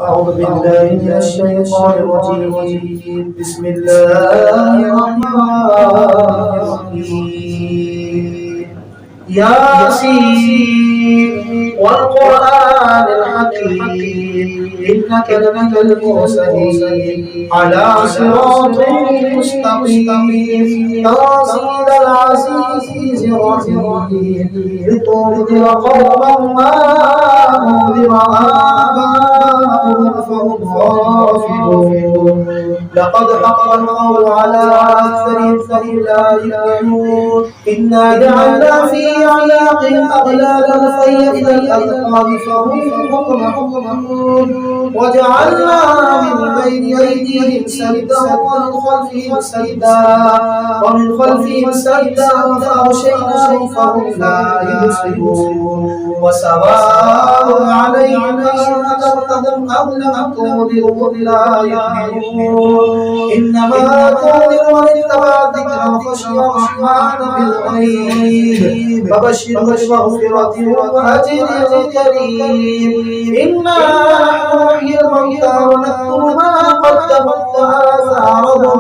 أعوذ بالله من الشيطان الرجيم بسم الله الرحمن الرحيم ياسين والقرآن الحكيم إنك لمن المرسلين على صراط مستقيم تنزيل العزيز الرحيم لتنذر قوما ما أنذر آباؤهم فهم غافلون لقد حق القول على أكثرهم فهم لا يؤمنون إنا جعلنا في أعناقهم أغلالا فهي إلى الأذقان فهم مقمحون وجعلنا من بين أيديهم سدا ومن خلفهم سدا فأغشيناهم فهم لا يبصرون وسواء عليهم أنذرتهم أم لم تنذرهم لا يؤمنون إنما تنذر من اتبع الذكر وخشي الرحمن بالغيب فبشره بمغفرة وأجر كريم إنا نحيي الموتى ونكتب ما قدموا وآثارهم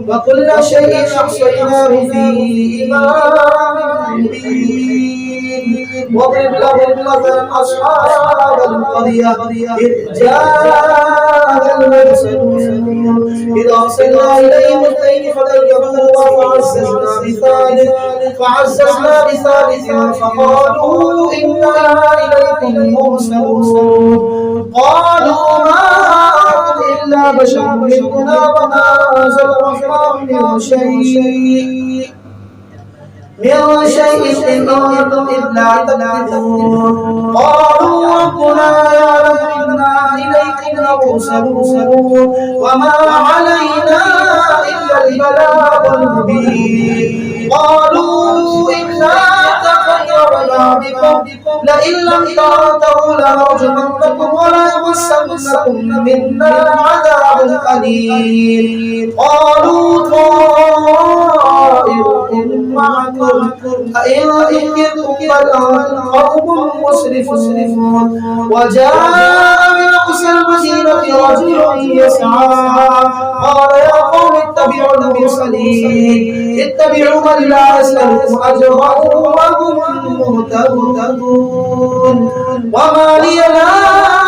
وكل شيء أحصيناه في إمام مبين واضرب لهم مثلا أصحاب القرية إذ جاء المرسلون إذ أرسلنا إليهم اثنين فكذبوهما فعززنا بثالث فقالوا إنا إليكم مرسلون قالوا ما أنتم إلا بشر مثلنا وما أنزل الرحمن من شيء إن أنتم إلا تكذبون قالوا ربنا يعلم إنا إليكم لمرسلون وما علينا إلا البلاغ المبين قالوا إنا تطيرنا بكم لئن لم تنتهوا لنرجمنكم وليمسنكم منا عذاب أليم قالوا طائركم معكم أئن ذكرتم بل أنتم قوم مسرفون وجاء من أقصى المدينة رجل يسعى قال يا قوم اتبعوا المرسلين اتبعوا من لا يسألكم أجرا وهم مهتدون وما لي لا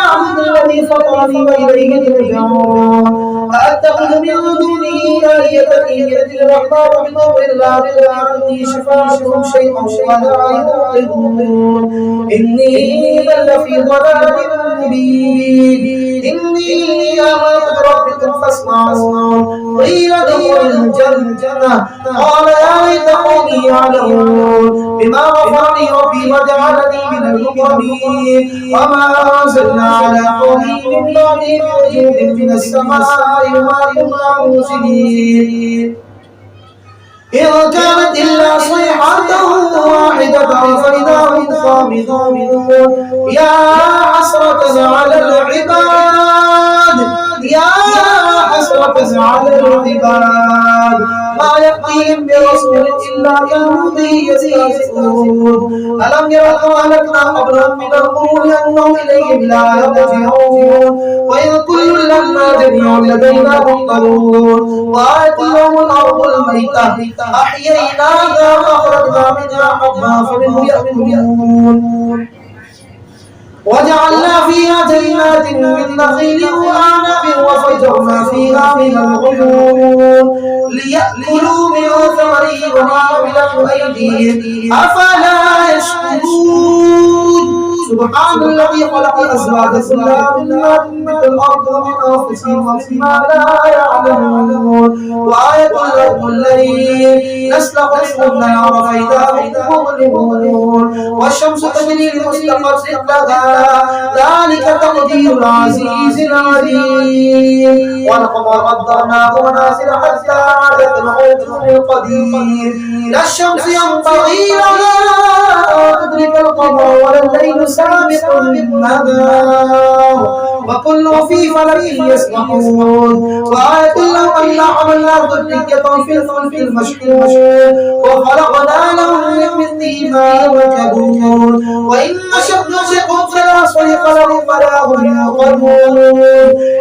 أعبد الذي فطرني وإليه ترجعون أأتخذ من دونه آلهة إن يأتي الرحمن بضر لا تغني عني شفاعتهم شيئا ولا ينقذون إني لفي ضلال مبين إني آمنت بربكم فاسمعون قيل ادخل الجنة قال يا ليت قومي يعلمون بما غفر لي ربي وجعلني من المكرمين وما أنزلنا على قومه من بعده من وجود من السماء وما كنا منزلين إن كانت إلا صيحة واحدة فإذا هم خامدون يا حسرة على العباد يا حسرة على العباد ما يأتيهم برسول إلا كانوا به يستهزئون ألم يروا أهلكنا قبلهم من القرون أنهم إليهم لا يرجعون وإذ كل لما جميع لدينا محضرون وآية لهم الأرض الميتة أحييناها وأخرجنا منها حبا فمنه يأكلون وجعلنا فيها جنات من نخيل وأعناب وفجرنا فيها من العيون ليأكلوا من ثمره وما عملت أيديهم أفلا يشكرون سبحان الذي خلق الأزواج كلها مما تنبت الأرض ومن أنفسهم ومما لا يعلمون وآية لهم الليل نسلخ منه النهار فإذا هم مظلمون والشمس تجري لمستقر لها ذلك تقدير العزيز العليم والقمر قدرناه منازل حتى عاد كالعرجون القديم لا الشمس ينبغي لها أن تدرك القمر ولا الليل سابق النهار وكل في فلك يسبحون وآية لهم أن عملنا ذرية في الفلك المشحون وخلقنا لهم من مثله ما يركبون وإن نشأ نغرقهم فلا صريخ لهم فلا هم ينقذون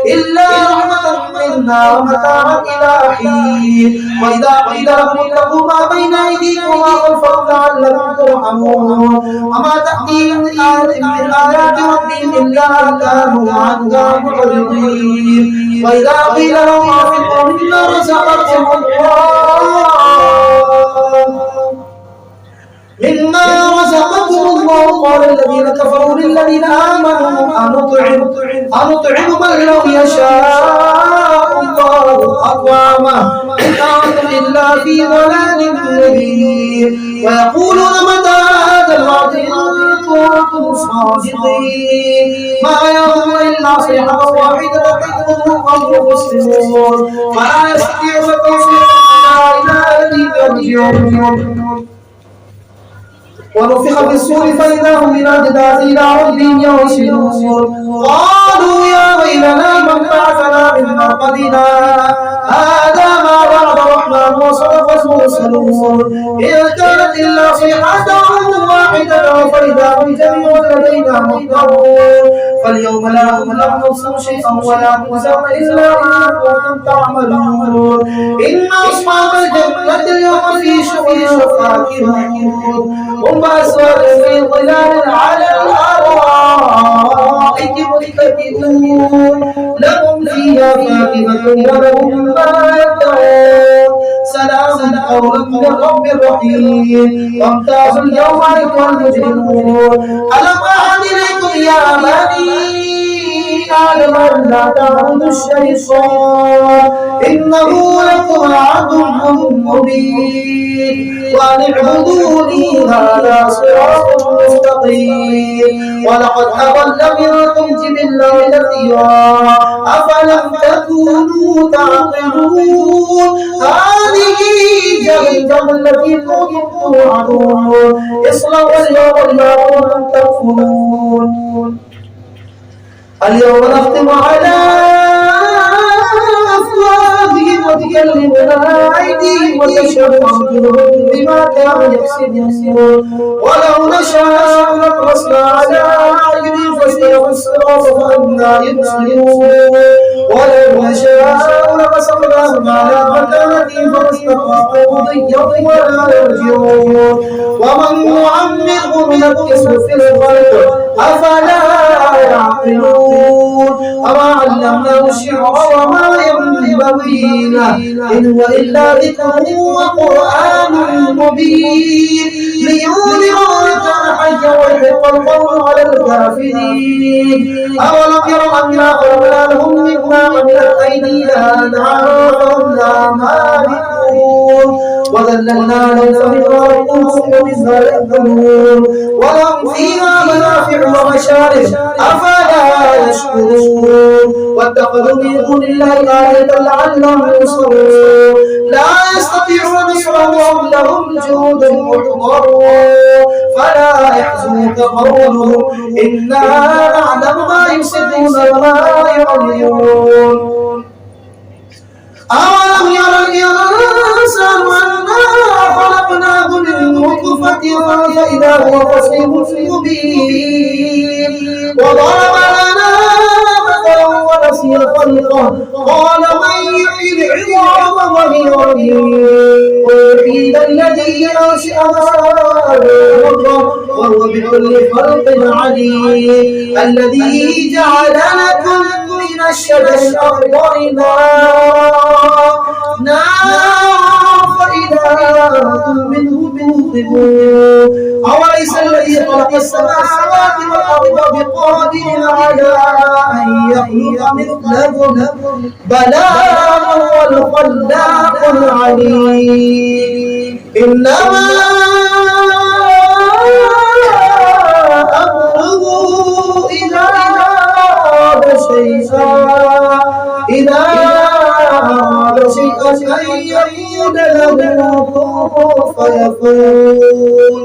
إلا رحمة منا ومتاعا إلى حين وإذا قيل لهم اتقوا ما بين أيديكم وما خلفكم لعلكم ترحمون وما تأتيهم من آية من آيات ربهم إلا كانوا عنها معرضين وإذا قيل لهم أنفقوا مما رزقكم الله قال الذين كفروا للذين آمنوا أنطعم من لو يشاء الله أطعمه إن أنتم إلا في ضلال مبين ويقولون متى هذا الوعد إن كنتم صادقين ما يظن إلا صيحة واحدة تأخذهم وهم مسلمون فلا يستطيعون توصيلا إلى أهلهم يرجعون ونفخ في الصور فإذا هم من الأجداث إلى ربهم ينسلون قالوا يا ويلنا من بعثنا من مرقدنا هذا ما وعد الرحمن وصدق المرسلون إن كانت إلا صيحة واحدة فإذا هم جميع لدينا محضرون فاليوم لا نبصر شيئا ولا تجزون إلا ما كنتم تعملون إن أصحاب الجنة اليوم في شغل فاكهون هم أزواج في ظلال على الأرائك متكئون لهم فيها فاكهة ولهم ما يدعون سلام قولا من رب رحيم وامتازوا اليوم أيها المجرمون ألم أعهد إليكم يا بني آدم أن لا تعبدوا الشيطان إنه لكم عدو مبين وأن اعبدوني هذا صراط مستقيم ولقد أضل منكم جبلا كثيرا أفلم تكونوا تعقلون هذه جهنم التي كنتم توعدون اصلوا اليوم ما كنتم تكفرون اليوم نختم على أفواههم وتكلمنا أيديهم وتشهد أرجلهم بما كانوا يكسبون ولو نشاء لطمسنا على أعينهم فاستبقوا الصراط فأنى يبصرون ولو نشاء لمسخناهم على مكانتهم فما استطاعوا مضيا ولا يرجعون ومن يعمره ينكسه في الخلق أفلا يعقلون أما علمناه الشعر وما ينبغي له إن إلا ذكر وقرآن مبين لينذر من كان حيا ويحق القول على الكافرين أولم يروا أنا خلقنا لهم مما عملت أيدينا أنعاما فهم لها مالكون وذللنا لهم فمنها ركوبهم ومنها يأكلون ولهم فيها منافع ومشارب أفلا يشكرون واتخذوا من دون الله آلهة لعلهم ينصرون لا يستطيعون نصرهم وهم لهم جند محضرون فلا يحزنك قولهم إنا نعلم ما يسرون وما يعلنون أولم يرى الإنسان أنا خلقناه من نطفة فإذا هو خصيم مبين وضرب لنا مثلا ونسي خلقه قال من يحيي العظام وهي رميم ويحيي الذي أنشأها وهو بكل خلق عليم الذي جعل لكم من الشجر الأخضر نارا فإذا أنتم منه توقدون أوليس الذي خلق السماوات والأرض بقادر على أن يخلق مثلهم بلى وهو الخلاق العليم إنما أمره إذا أراد شيئا أن يقول له كن فيكون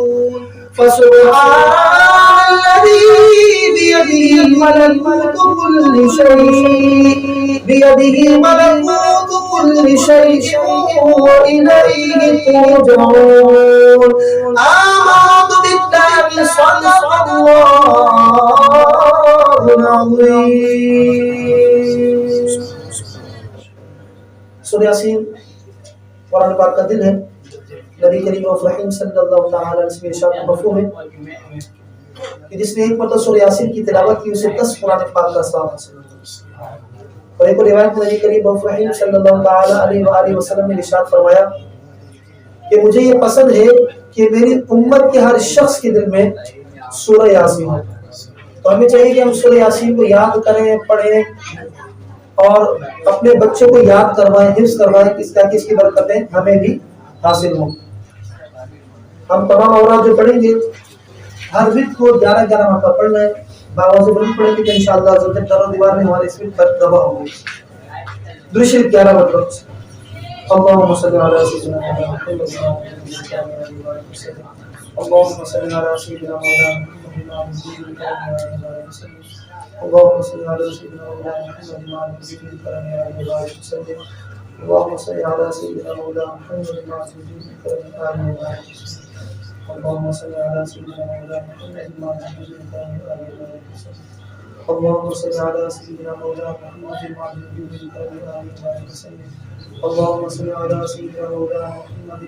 فسبحان بيده ملكوت كل شيء بيده ملكوت كل شيء وإليه ترجعون آمنت بالله صدق الله العظيم. سورہ یاسین قرآن پاک کا دل ہے. نبی کریم رحیم صلی اللہ تعالی علیہ وسلم ارشاد مفہوم ہے کہ جس نے ایک مرتبہ سورہ یاسین کی تلاوت کی اسے 10 قرآن پاک کا ثواب حاصل ہوتا ہے. اور ایک روایت میں نبی کریم رحیم صلی اللہ تعالی علیہ وآلہ وسلم نے ارشاد فرمایا کہ مجھے یہ پسند ہے کہ میری امت کے ہر شخص کے دل میں سورہ یاسین ہو. تو ہمیں چاہیے کہ ہم سورہ یاسین کو یاد کریں, پڑھیں اور اپنے بچوں کو یاد کروائیں, حفظ کروائیں, تاکہ اس کی برکتیں ہمیں بھی حاصل ہوں. ہم تمام اوراد جو پڑھیں گے ہر وقت کو 11 مرتبہ پڑھنا ہے. باواز بلند پڑھیں گے کہ انشاءاللہ زندہ در و دیوار میں ہمارے اس میں پر دبا ہوں گے. درود شریف 11 مرتبہ. اللهم صل على سيدنا محمد اللهم صل على سيدنا مولانا اللهم صل على سيدنا مولانا اللهم صل على سيدنا مولانا محمد اللهم صل على سيدنا مولانا اللهم صل على سيدنا مولانا اللهم صل على سيدنا مولانا محمد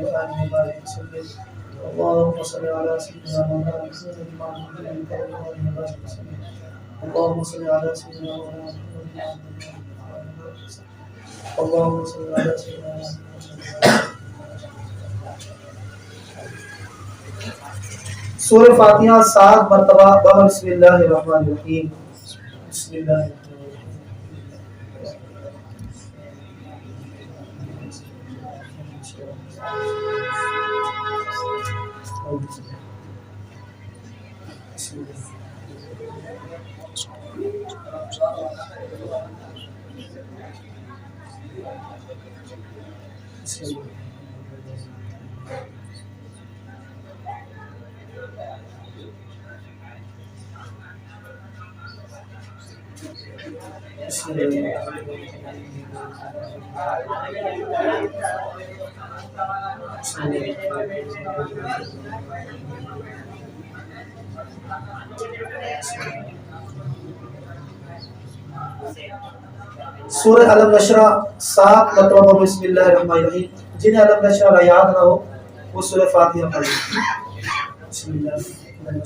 وعلى آله وصحبه اللهم صل على سيدنا مولانا محمد اللهم صل على سيدنا مولانا اللهم صل على سيدنا سورہ فاتحہ 7 مرتبہ. بسم اللہ الرحمن الرحیم. بسم اللہ سورہ علم نشرہ 7 مرتبہ. بسم اللہ الرحمن الرحیم. جنہیں علم نشرہ یاد نہ ہو وہ سورہ فاتحہ پڑھیں. بسم اللہ الرحمن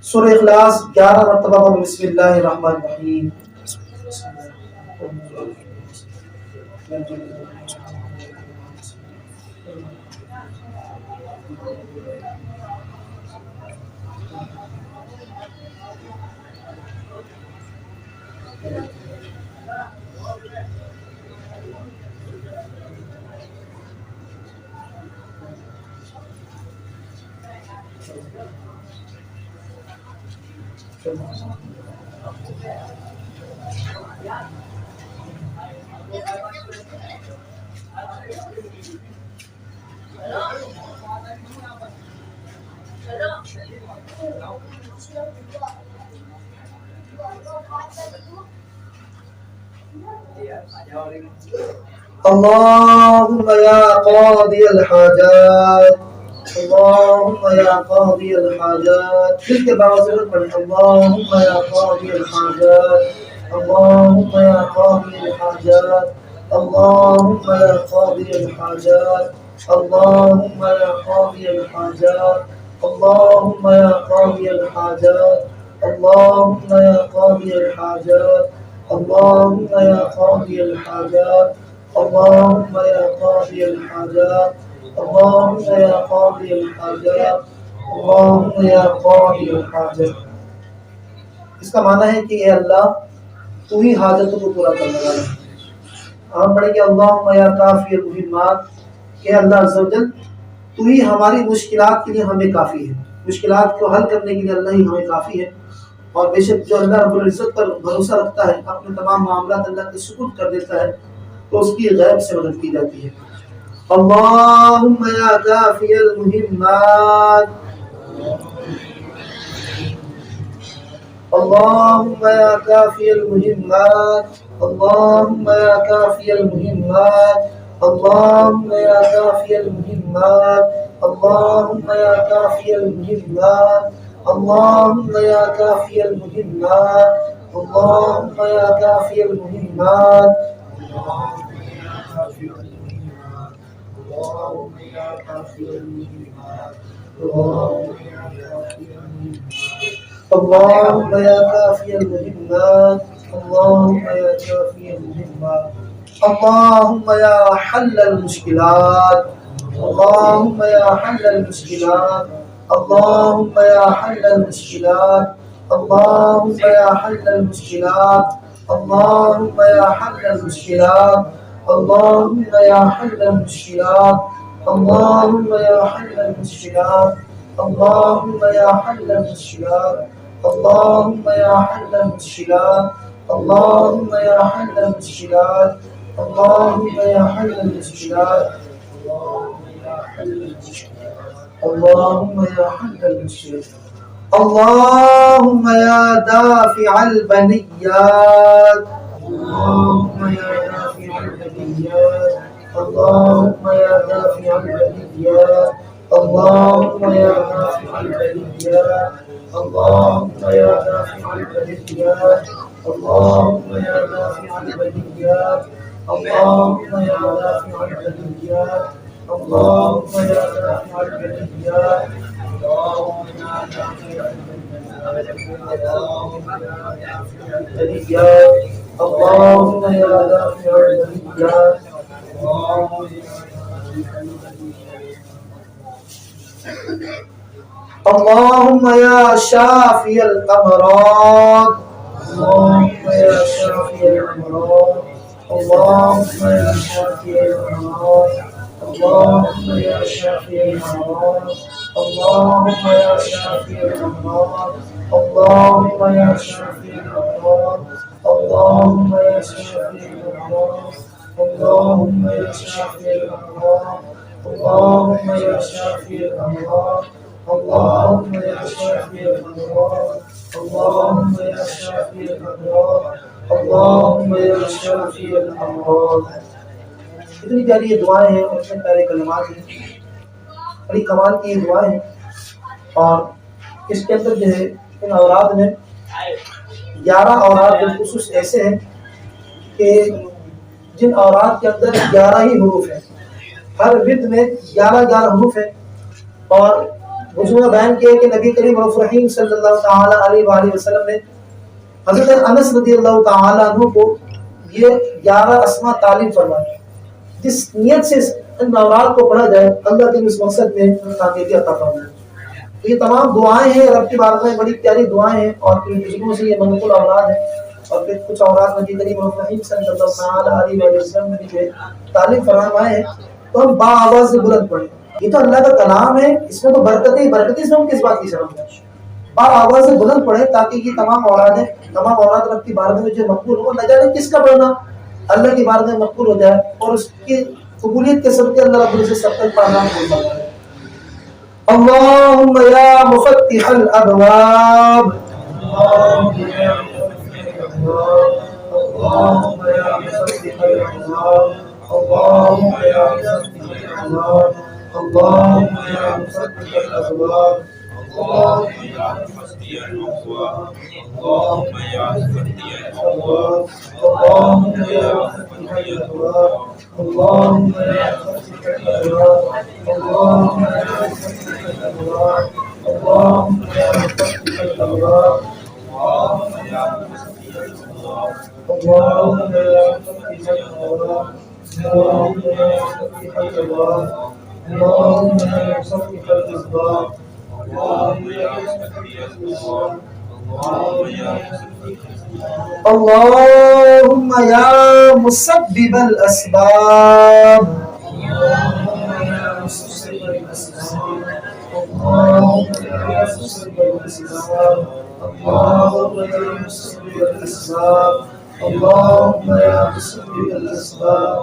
سورہ اخلاص 11 مرتبہ. بسم اللہ الرحمن الرحیم. اللهم يا قاضي الحاجات اللهم يا قاضي الحاجات. دل کے باوجود پڑھیں. اللهم يا قاضي الحاجات اللهم يا قاضي الحاجات اللهم يا قاضي الحاجات اللهم يا قاضي الحاجات اللهم يا قاضي الحاجات، اللهم يا قاضي الحاجات، اللهم يا قاضي الحاجات، اللهم يا قاضي الحاجات، اللهم يا قاضي الحاجات، اللهم या قاضي الحاजत। इसका माना है कि ए अल्लाह तू ही हाजतों को पूरा करने वाला है। हम पढ़ेंगे अल्लाहुम्मा या काफियल मुहिम्मात, के अल्लाह अज़्ज़ा वजल तू ही हमारी मुश्किलात के लिए हमें काफ़ी है, मुश्किलात को हल करने के लिए अल्लाह ही हमें काफ़ी है। और बेशक जो अल्लाह रब्बुल इज़्ज़त पर भरोसा रखता है, अपने तमाम मामलात अल्लाह के सुपुर्द कर देता है, तो उसकी गैब से मदद की जाती है। अल्लाहुम्मा या काफियल मुहिम्मात, अल्लाहुम्मा या काफियल मुहिम्मात, अल्लाहुम्मा या काफियल मुहिम्मात, अल्लाहुम्मा या काफियल मुहिम्मात, अल्लाहुम्मा या काफियल मुहिम्मात, अल्लाहुम्मा या काफियल मुहिम्मात, अल्लाहुम्मा या काफियल मुहिम्मात, अल्लाहुम्मा या काफियल मुहिम्मात, اللهم يا كافي المهمات، اللهم يا كافي المهمات، اللهم يا حل المشكلات، اللهم يا حل المشكلات، اللهم يا حل المشكلات، اللهم يا حل المشكلات، اللهم يا حل المشكلات، اللهم يا حل المشكلات، اللهم يا حل المشكلات، اللهم يا حل المشكلات، اللهم يا حل المشكلات، اللهم يا حل المشكلات، اللهم يا حل المشكلات، اللهم يا حل المشكلات، اللهم يا دافع البليات، اللهم يا دافع البليات، اللهم يا دافع البليات، اللهم يا دافع البليات، اللهم يا دافع البليات، اللهم يا دافع البليات، اللهم يا دافع البليات، اللهم يا دافع البليات، اللهم يا دافع البليات، اللهم يا دافع البليات، اللهم يا شافي الأمراض، اللهم يا شافي الأمراض، اللهم يا شافي الأمراض، اللهم يا شافي الأمراض، اللهم يا شافي الأمراض، اللهم يا شافي الأمراض، اللهم يا شافي الأمراض، اللهم يا شافي الأمراض، اللهم يا شافي الأمراض، اللهم يا شافي الأمراض، اللهم يا شافي الأمراض، اللهم يا شافي الأمراض। इतनी प्यारी ये दुआएं हैं और इतने प्यारे कलमात हैं, बड़ी कमाल की ये दुआएं हैं। और इसके अंदर जो है इन औरात में 11 औरात बिलखुसूस ऐसे हैं कि जिन औरात के अंदर 11 ही हुरूफ हैं, हर विद में 11 हुरूफ हैं। और उसमें बयान किया कि नबी करीम रहीम सल्लल्लाहु ताला अलैहि वसल्लम ने हज़रत अनस रज़ियल्लाहु ताला अन्हु को ये 11 अस्मा तालीम फरमाई। जिस नियत से इन औरात को पढ़ा जाए, अल्लाह के इस मकसद में कामयाबी अता फरमाए। तो ये तमाम दुआएं हैं रब की बारगाह में, बड़ी प्यारी दुआएं हैं और इन बुजुर्गों से ये मंगल औलाद है। और फिर कुछ औरात नबी करीम रहीम सल्लल्लाहु ताला अलैहि वसल्लम ने जो तालीम फरमाए हैं, तो हम बाआवाज़ से बुलंद पढ़ें। ये तो अल्लाह का कलाम है, इसमें तो बरकत ही बरकत, इसमें हम किस बात की शर्म है। बाआवाज़ से बुलंद पढ़े ताकि ये तमाम औलाद रब की बारगाह में जो मकबूल हो, न जाने किसका पढ़ना अल्लाह की बारगाह में मकबूल हो जाए और उसकी कबूलियत के सबके अल्लाह रब्बुल इज़्ज़त सब तक पढ़ना बोल रहा है। अल्लाहुम्मा या मुफत्तिहल अबवाब, अल्लाहुम्मा या मुफत्तिहल अबवाब, अल्लाहुम्मा या मुफत्तिहल अबवाब, अल्लाहुम्मा या मुफत्तिहल अबवाब, अल्लाहुम्मा या मुफत्तिहल अबवाब, अल्लाहुम्मा या मुफत्तिहल अबवाब, अल्लाहुम्मा या मुफत्तिहल अबवाब, अल्लाहुम्मा या मुफत्तिहल अबवाब, अल्लाहुम्मा या मुफत्तिहल अबवाब, اللهم يا مفتح الأبواب اللهم يا مفتح الأبواب اللهم يا مفتح الأسباب اللهم يا مفتح الأسباب اللهم يا مسبب الأسباب اللهم يا مسبب الأسباب اللهم يا مسبب الأسباب اللهم يا مسبب الأسباب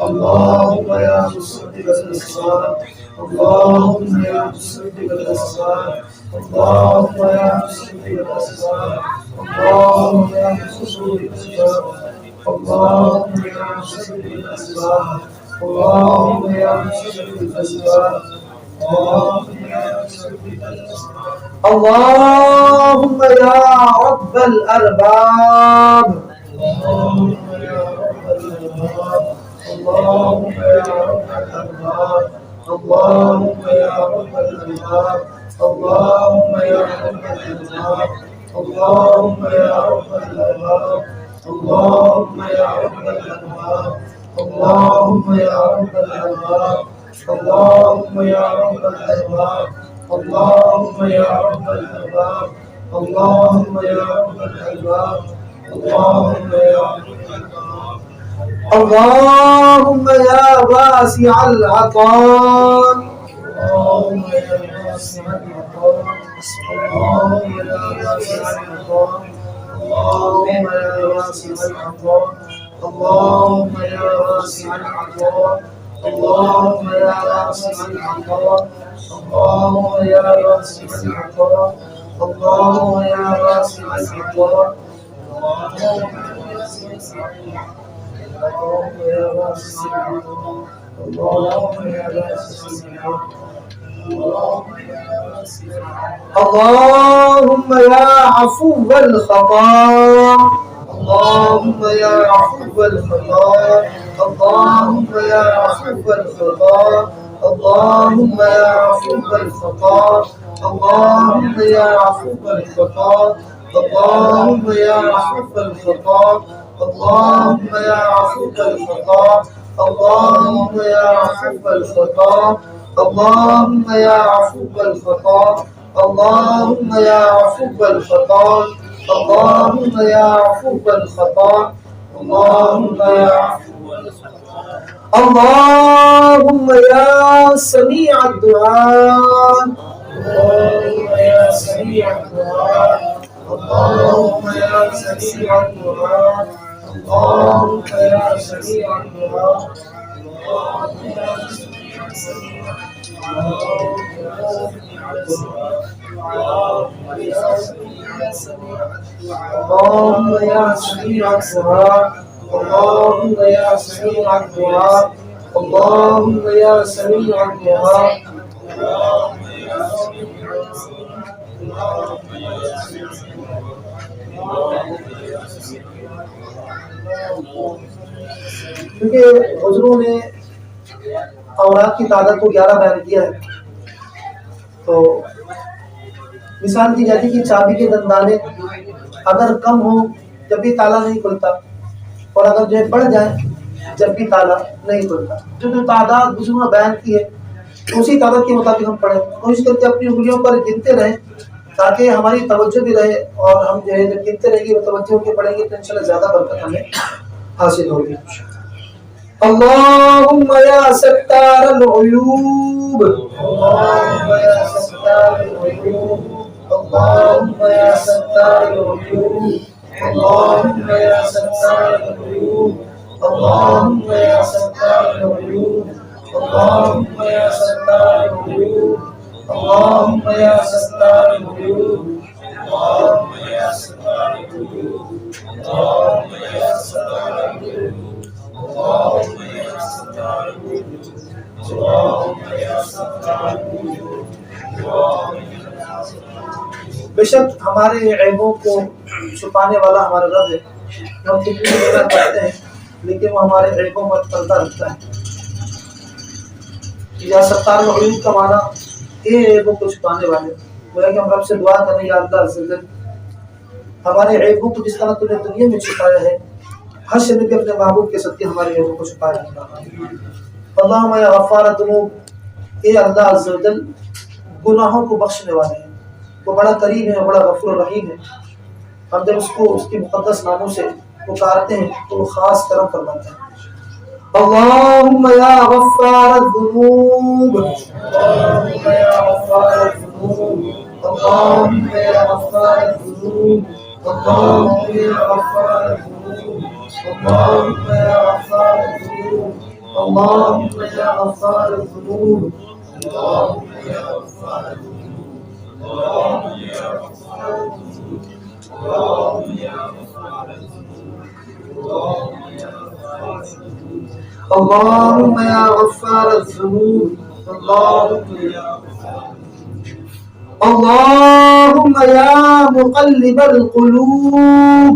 اللهم يا مسبب الأسباب اللهم يا مسبب الأسباب اللهم يا مسبب الأسباب اللهم يا مسبب الأسباب اللهم يا مسبب الأسباب اللهم يا مسبب الأسباب اللهم يا مسبب الأسباب اللهم يا رب الأرباب اللهم يا رب الأرباب اللهم يا رب الأرباب اللهم يا رب الأرباب اللهم يا رب الأرباب اللهم يا رب الأرباب اللهم يا رب الأرباب اللهم يا رب الأرباب اللهم يا رب الأرباب اللهم يا رب الأرباب اللهم يا رب الأرباب اللهم يا رب الأرباب اللهم يا واسع العطاء اللهم يا واسع العطاء اللهم يا واسع العطاء اللهم يا واسع العطاء اللهم يا واسع العطاء اللهم يا واسع العطاء اللهم يا واسع العطاء اللهم يا واسع العطاء اللهم يا واسع العطاء اللهم يا واسع العطاء اللهم يا عفو الخطايا اللهم يا عفو الخطايا اللهم يا عفو الخطايا اللهم يا عفو الخطايا اللهم يا عفو الخطايا اللهم يا عفو الخطايا اللهم يا عفو الخطايا اللهم يا عفو الخطايا اللهم يا عفو الخطايا اللهم يا عفو الخطايا اللهم يا عفو الخطايا اللهم يا عفو اللهم يا سميع الدعاء اللهم يا سميع الدعاء اللهم يا سميع الدعاء اللهم يا سميع الدعاء اللهم يا سميع اللهم يا سميع الدعاء اللهم يا سميع الدعاء اللهم يا سميع الدعاء क्योंकि हुजूरों ने औरात की तादाद को 11 बयान किया है, तो मिसाल दी जाती है कि चाबी के दंदाने अगर कम हो जब भी ताला नहीं खुलता और अगर जो बढ़ जाए जब भी ताला नहीं खुलता। जो तादाद बुजुर्गों ने बयान की है उसी तादाद के मुताबिक हम पढ़े, कोशिश करके अपनी उंगलियों पर गिनते रहें ताकि हमारी तवज्जो भी रहे और हम जो है जब गिनते रहेंगे वो तवज्जो के पढ़ेंगे तो इंशाल्लाह ज्यादा बरकत हमें हासिल होगी। अल्लाहुम्मा या सत्तारल उयूब अल्लाहुम्मा या सत्तारल उयूब अल्लाहुम्मा या सत्तारल उयूब अल्लाहुम्मा या सत्तारल उयूब अल्लाहुम्मा या सत्तारल उयूब अल्लाहुम्मा या सत्तारल उयूब अल्लाहुम्मा या सत्तारल उयूब अल्लाहुम्मा या सत्तारल उयूब अल्लाहुम्मा या सत्तारल उयूब अल्लाहुम्मा या सत्तारल उयूब अल्लाहुम्मा या सत्तारल उयूब। बेशक हमारे ऐबों को छुपाने वाला हमारा रब है, हम कितनी मेहनत करते हैं लेकिन वो हमारे ऐबों पर पर्दा रखता है। या सत्तारल उयूब का माना ये ऐबों को छुपाने वाले, वो है कि हम रब से दुआ करें या अल्लाह हमारे ऐबों को जिस तरह तूने दुनिया में छुपाया है, हश्र में भी अपने महबूब के सदके हमारे ऐबों को छुपाया है। अल्लाहुम्मा या गफ्फार दुनूब, ए अल्लाह अज़्ज़ा वजल गुनाहों को बख्शने वाले हैं, वो बड़ा करीम है, बड़ा गफूर रहीम है। हम जब उसको उसके मुक़द्दस नामों से पुकारते हैं तो वो खास करम फरमाता है। अल्लाहुम्मा या गफ्फार दुनूब, अल्लाहुम्मा या गफ्फार दुनूब, अल्लाहुम्मा या गफ्फार दुनूब, अल्लाहुम्मा या गफ्फार दुनूब, अल्लाहुम्मा या गफ्फार दुनूब, अल्लाहुम्मा या गफ्फार दुनूब, अल्लाहुम्मा या गफ्फार दुनूब, अल्लाहुम्मा या गफ्फार दुनूब, अल्लाहुम्मा या गफ्फार दुनूब, अल्लाहुम्मा या गफ्फार दुनूब, अल्लाहुम्मा या मुक़ल्लिबल क़ुलूब,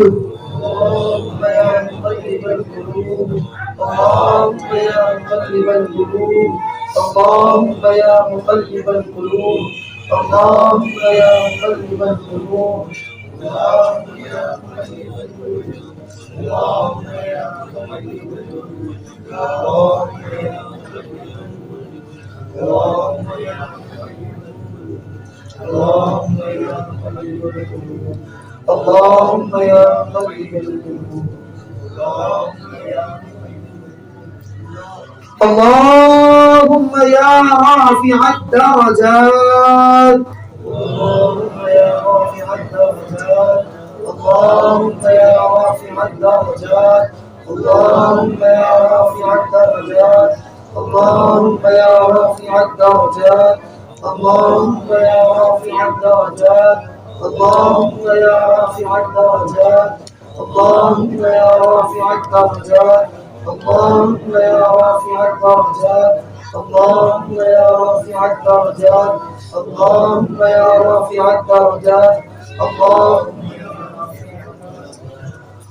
अल्लाहुम्मा या मुक़ल्लिबल क़ुलूब, अल्लाहुम्मा या मुक़ल्लिबल क़ुलूब, अल्लाहुम्मा या मुक़ल्लिबल क़ुलूब, अल्लाहुम्मा या मुक़ल्लिबल क़ुलूब, अल्लाहुम्मा या मुक़ल्लिबल क़ुलूब, अल्लाहुम्मा या मुक़ल्लिबल क़ुलूब, अल्लाहुम्मा या अल्लाहुम्मा या मुक़ल्लिबल क़ुलूब, अल्लाहुम्मा या मुक़ल्लिबल क़ुलूब, अल्लाहुम्मा या राफ़िअद दरजात, अल्लाहुम्मा या राफ़िअद दरजात, अल्लाहुम्मा या राफ़िअद दरजात, अल्लाहुम्मा या राफ़िअद दरजात, अल्लाहुम्मा या राफ़िअद दरजात, अल्लाहुम्मा या राफ़िअद दरजात, अल्लाहुम्मा या राफ़िअद दरजात, अल्लाहुम्मा या राफ़िअद दरजात, अल्लाहुम्मा या राफ़िअद दरजात, अल्लाहुम्मा या राफ़िअद दरजात, अल्लाहुम्मा या राफ़िअद दरजात,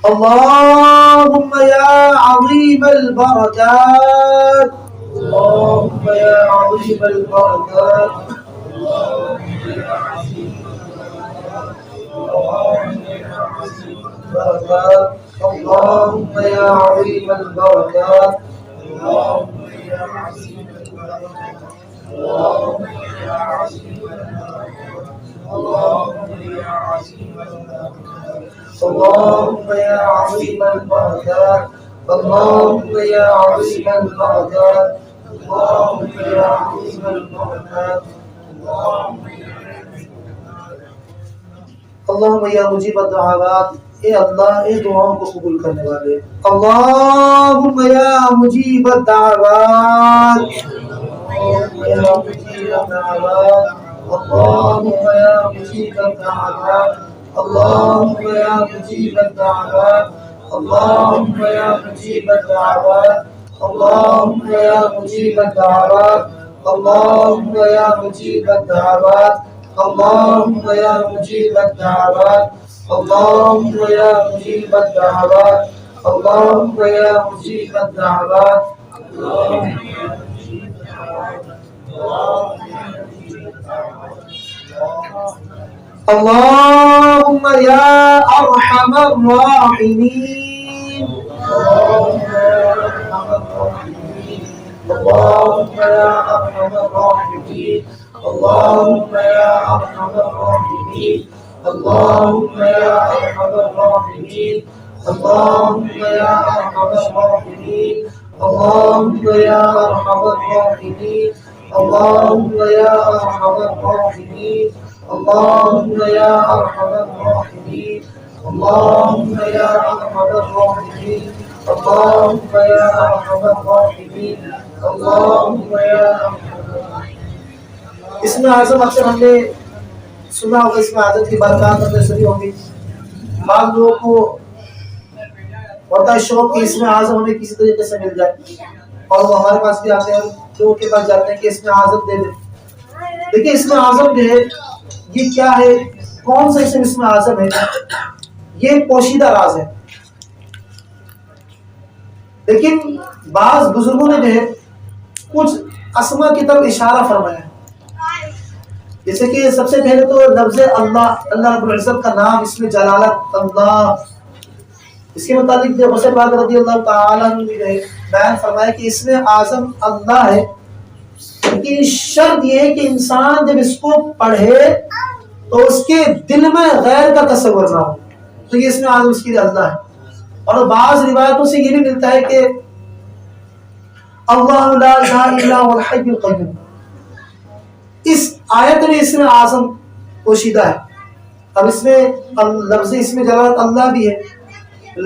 अल्लाहुम्मा या अज़ीमल बरकात, अल्लाहुम्मा या अज़ीमल बरकात, अल्लाहुम्मा या अज़ीमल बरकात, अल्लाहुम्मा या अज़ीमल बरकात, अल्लाहुम्मा या अज़ीमल बरकात, अल्लाहुम्मा या अज़ीमल बरकात, अल्लाहुम्मा या अज़ीमल बरकात, अल्लाहुम्मा या अज़ीमल बरकात, अल्लाहुम्मा या अज़ीमल बरकात, अल्लाहुम्मा या मुजीब दुआवात, ए अल्लाह ए दुआओं को कबूल करने वाले, अल्लाहुम्मा या मुजीब दुआवात, अल्लाहुम्मा या मुजीब दुआवात, अल्लाहुम्मा या मुजीब दुआवात, अल्लाहुम्मा या मुजीब दुआवात, अल्लाहुम्मा या मुजीब दुआवात, अल्लाहुम्मा या मुजीब दुआवात, अल्लाहुम्मा या मुजीब दुआवात, अल्लाहुम्मा या मुजीब दुआवात, अल्लाहुम्मा या मुजीब दुआवात, अल्लाहुम्मा या मुजीब दुआवात, अल्लाहुम्मा या अरहमर राहिमीन, अल्लाहुम्मा या अरहमर राहिमीन, अल्लाहुम्मा या अरहमर राहिमीन, अल्लाहुम्मा या अरहमर राहिमीन, अल्लाहुम्मा या अरहमर राहिमीन, अल्लाहुम्मा या अरहमर राहिमीन, अल्लाहुम्मा या अरहमर राहिमीन, अल्लाहुम्मा या अरहमर राहिमीन, अल्लाहुम्मा या अरहमर राहिमीन, अल्लाहुम्मा या अरहमर राहिमीन, अल्लाहुम्मा या इसमें आज़म अक्सर हमने सुना होगा, इसमें आज़म की बरक़ात हमने सुनी होगी। बाद लोगों को होता है शौक कि इसमें आज़म हमें किसी तरीके से मिल जाए, और वो हमारे पास भी आते हैं, लोगों के पास जाते हैं कि इसमें आज़म दे दे। देखिए इसमें आज़म जो है ये क्या है, कौन सा इसमें आज़म है, ये पोशीदा राज है। लेकिन बाज़ बुजुर्गों ने जो है कुछ अस्मा की तरफ इशारा फरमाया। جیسے کہ سب سے پہلے تو لفظ اللہ، اللہ رب العزت کا نام، اس میں جلالت اللہ، اس کے متعلق جو غوث پاک رضی اللہ تعالیٰ عنہ نے بیان فرمایا کہ اس میں اعظم اللہ ہے، لیکن شرط یہ ہے کہ انسان جب اس کو پڑھے تو اس کے دل میں غیر کا تصور نہ ہو، تو یہ اس میں اعظم اس کے لیے اللہ ہے۔ اور بعض روایتوں سے یہ بھی ملتا ہے کہ اللہ لا الہ الا هو الحی القیوم، اس آیت میں اس میں اعظم پوشیدہ ہے۔ اب اس میں لفظ اس میں جلالت اللہ بھی ہے،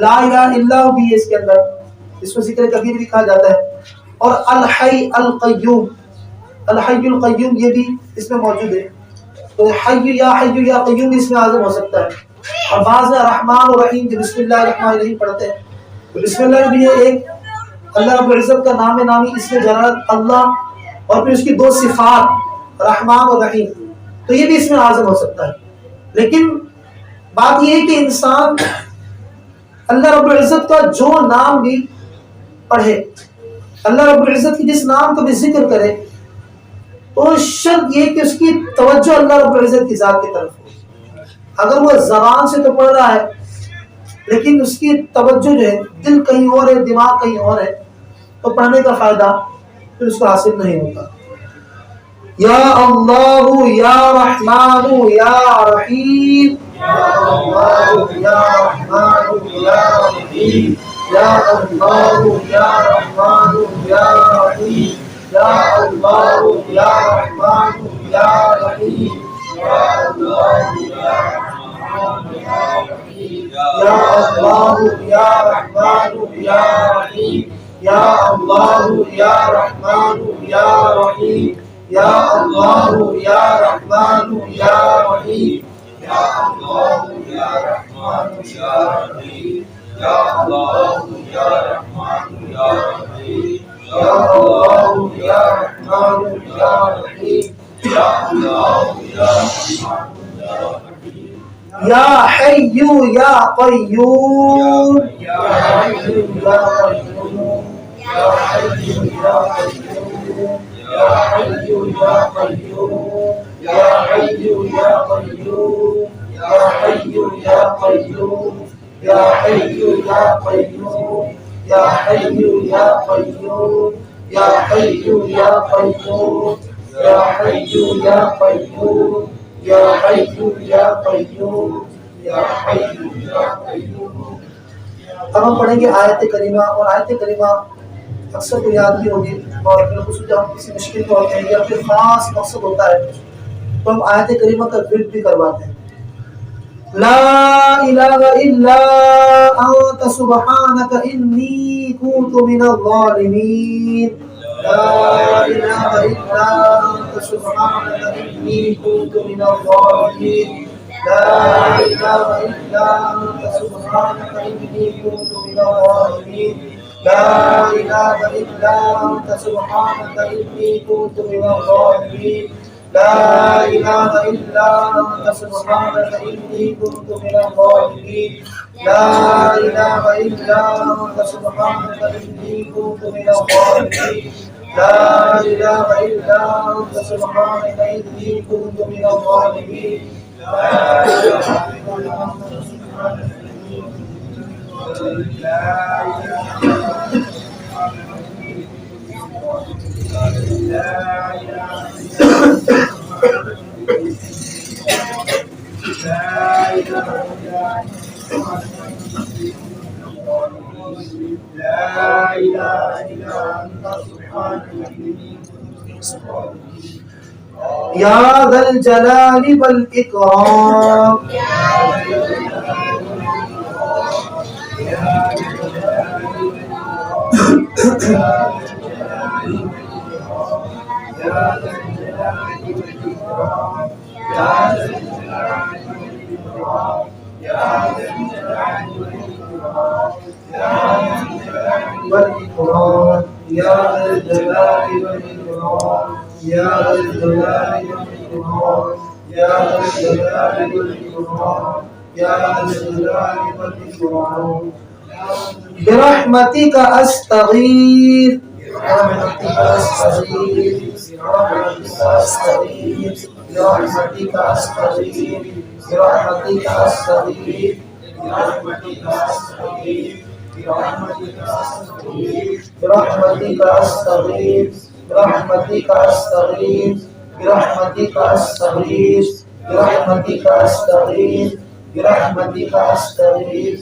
لا الہ الا ہو بھی ہے اس کے اندر، اس میں ذکر کبیر بھی کہا جاتا ہے، اور الحی القیوم، الحی القیوم یہ بھی اس میں موجود ہے، تو حی یا قیوم اس میں اعظم ہو سکتا ہے۔ اور بعض میں رحمان و رحیم جو بسم اللہ الرحمن الرحیم پڑھتے ہیں، تو بسم اللہ بھی ایک اللہ رب العزت کا نام نامی، اس میں جلالت اللہ، اور پھر اس کی دو صفات رحمان و رحیم، تو یہ بھی اس میں اعظم ہو سکتا ہے۔ لیکن بات یہ ہے کہ انسان اللہ رب العزت کا جو نام بھی پڑھے، اللہ رب العزت کی جس نام کا بھی ذکر کرے، تو شرط یہ کہ اس کی توجہ اللہ رب العزت کی ذات کی طرف ہو۔ اگر وہ زبان سے تو پڑھ رہا ہے لیکن اس کی توجہ جو ہے دل کہیں اور ہے، دماغ کہیں اور ہے، تو پڑھنے کا فائدہ پھر اس کو حاصل نہیں ہوتا۔ یا اللہ یا رحمان یا رحیم، یا اللہ یا رحمان یا رحیم، یا اللہ یا رحمان یا رحیم، یا اللہ یا رحمان یا رحیم، یا اللہ یا رحمان یا رحیم، یا اللہ یا رحمان یا رحیم، یا اللہ یا رحمان یا رحیم، یا اللہ یا رحمان یا رحیم، یا اللہ یا رحمان یا رحیم، یا اللہ یا رحمان یا رحیم، یا اللہ یا رحمان یا رحیم، یا اللہ یا رحمان یا رحیم، یا حی یا قیوم، یا حی یا قیوم، یا حی یا قیوم، یا حی یا قیوم، یا حی یا قیوم، یا حی یا قیوم، یا حی یا قیوم، یا حی یا قیوم، یا حی یا قیوم، یا حی یا قیوم، یا حی یا قیوم، یا حی یا قیوم۔ اب ہم پڑھیں گے آیت کریمہ، اور آیت کریمہ اکثر کو یاد بھی ہوگی، اور بالخصوص جب ہم کسی مشکل میں ہوتے ہیں یا پھر خاص مقصد ہوتا ہے تو ہم آیت کریمہ کا ورد بھی کرواتے ہیں۔ لا الہ الا انت سبحانک انی کنت من الظالمین، لا الہ الا انت سبحانک انی کنت من الظالمین، لا الہ الا انت سبحانک انی کنت من الظالمین، لا الہ الا انت سبحانک انی کنت من الظالمین، لا الہ الا انت سبحانک انی کنت من الظالمین، لا الہ الا انت سبحانک انی کنت من الظالمین، لا الہ الا انت سبحانک انی کنت من الظالمین، لا الہ الا انت سبحانک یا ذا الجلال والاکرام، یا ذا الجلال والاکرام، یا ذا الجلال والاکرام، یا ذا الجلال والاکرام، یا ذا الجلال والاکرام، برحمتک استغیث، برحمتک استغیث، برحمتک استغیث، برحمتك أستغيث برحمتك أستغيث برحمتك أستغيث برحمتك أستغيث برحمتك أستغيث برحمتك أستغيث برحمتك أستغيث برحمتك أستغيث برحمتك أستغيث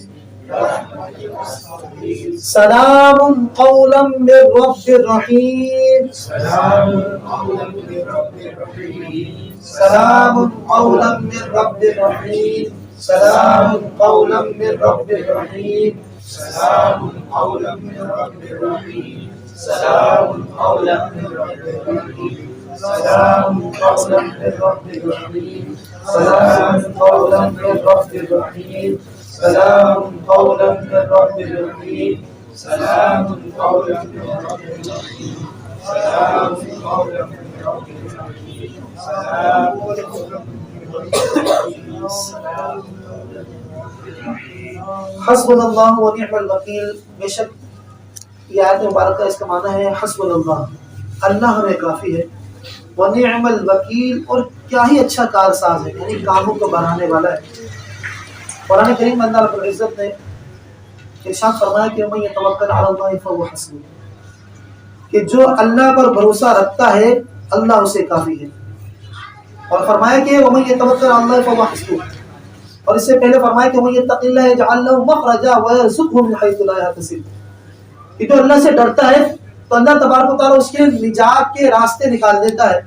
سلام قولا من رب رحيم سلام قولا من رب رحيم سلام قولا من رب رحيم سلام قولا من رب رحيم سلام قولا من رب رحيم سلام قولا من رب رحيم سلام قولا من رب رحيم سلام قولا من رب رحيم سلام قولا من رب رحيم سلام قولا من رب رحيم سلام قولا من رب رحيم سلام हस्बुनल्लाह व निअमल वकील। बेशक ये आयत मुबारक इसका माना है हस्बुनल्लाह, अल्लाह हमें काफ़ी है, व निअमल वकील, और क्या ही अच्छा कारसाज है, यानी कामों को बढ़ाने वाला है। कुरान करीम में अल्लाह रब्बुल इज्जत ने इरशाद फरमाया कि मैं यतवक्कल अल्लाह फहुव हस्बुह, कि जो अल्लाह पर भरोसा रखता है अल्लाह उसे काफ़ी है। और फरमाया कि मैं यतवक्कल अल्लाह फहुव हस्बुह, और इससे पहले फरमाया कि मैं यत्तक़िल्लाह यजअल लहु मखरजा व यरज़ुक़हु मिन हैथु ला यहतसिब, कि जो अल्लाह से डरता है तो अल्लाह तबारक व तआला उसके निजात के रास्ते निकाल देता है।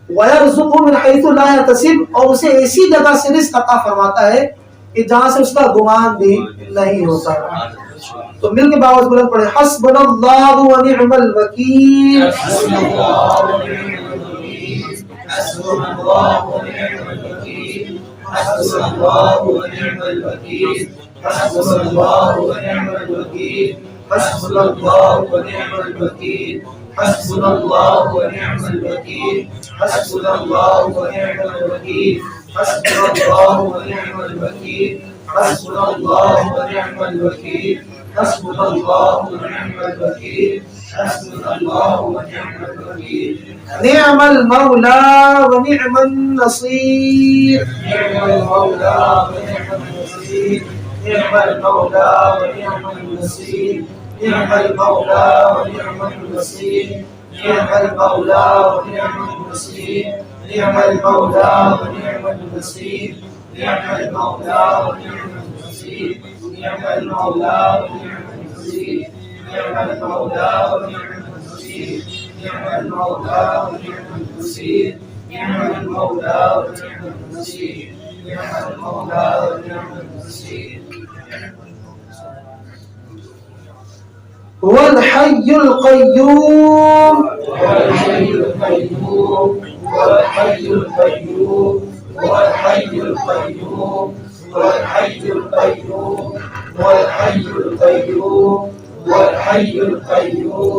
वयरज़ुक़हु मिन हैथु ला यहतसिब, और उसे ऐसी जगह से रिज़्क़ अता फरमाता है कि जहां से उसका गुमान भी नहीं होता। तो मिल के बावजूद बुलंद पड़े हस्बुनल्लाहु व निअमल वकील हस्बुनल्लाहु व निअमल वकील हस्बुनल्लाहु व निअमल वकील हस्बुनल्लाहु व निअमल वकील हस्बुनल्लाहु व निअमल वकील हस्बुनल्लाहु व निअमल वकील हस्बुनल्लाहु व निअमल वकील हस्बुनल्लाहु व निअमल वकील हस्बुनल्लाहु व निअमल वकील हस्बुनल्लाहु व निअमल वकील हस्बुनल्लाहु व निअमल वकील हस्बुनल्लाहु व निअमल वकील निअमल मौला व निअमन नसीर निअमल मौला व निअमन नसीर निअमल मौला व निअमन नसीर निअमल मौला व निअमन नसीर निअमल मौला व निअमन नसीर निअमल मौला व निअमन नसीर निअमल मौला व निअमन नसीर निअमल मौला व निअमन नसीर निअमल मौला व निअमन नसीर निअमल मौला व निअमन नसीर निअमल मौला व निअमन नसीर निअमल मौला व निअमन नसीर वल हय्युल क़य्यूम वल हय्युल क़य्यूम वल हय्युल क़य्यूम वल हय्युल क़य्यूम वल हय्युल क़य्यूम वल हय्युल क़य्यूम वल हय्युल क़य्यूम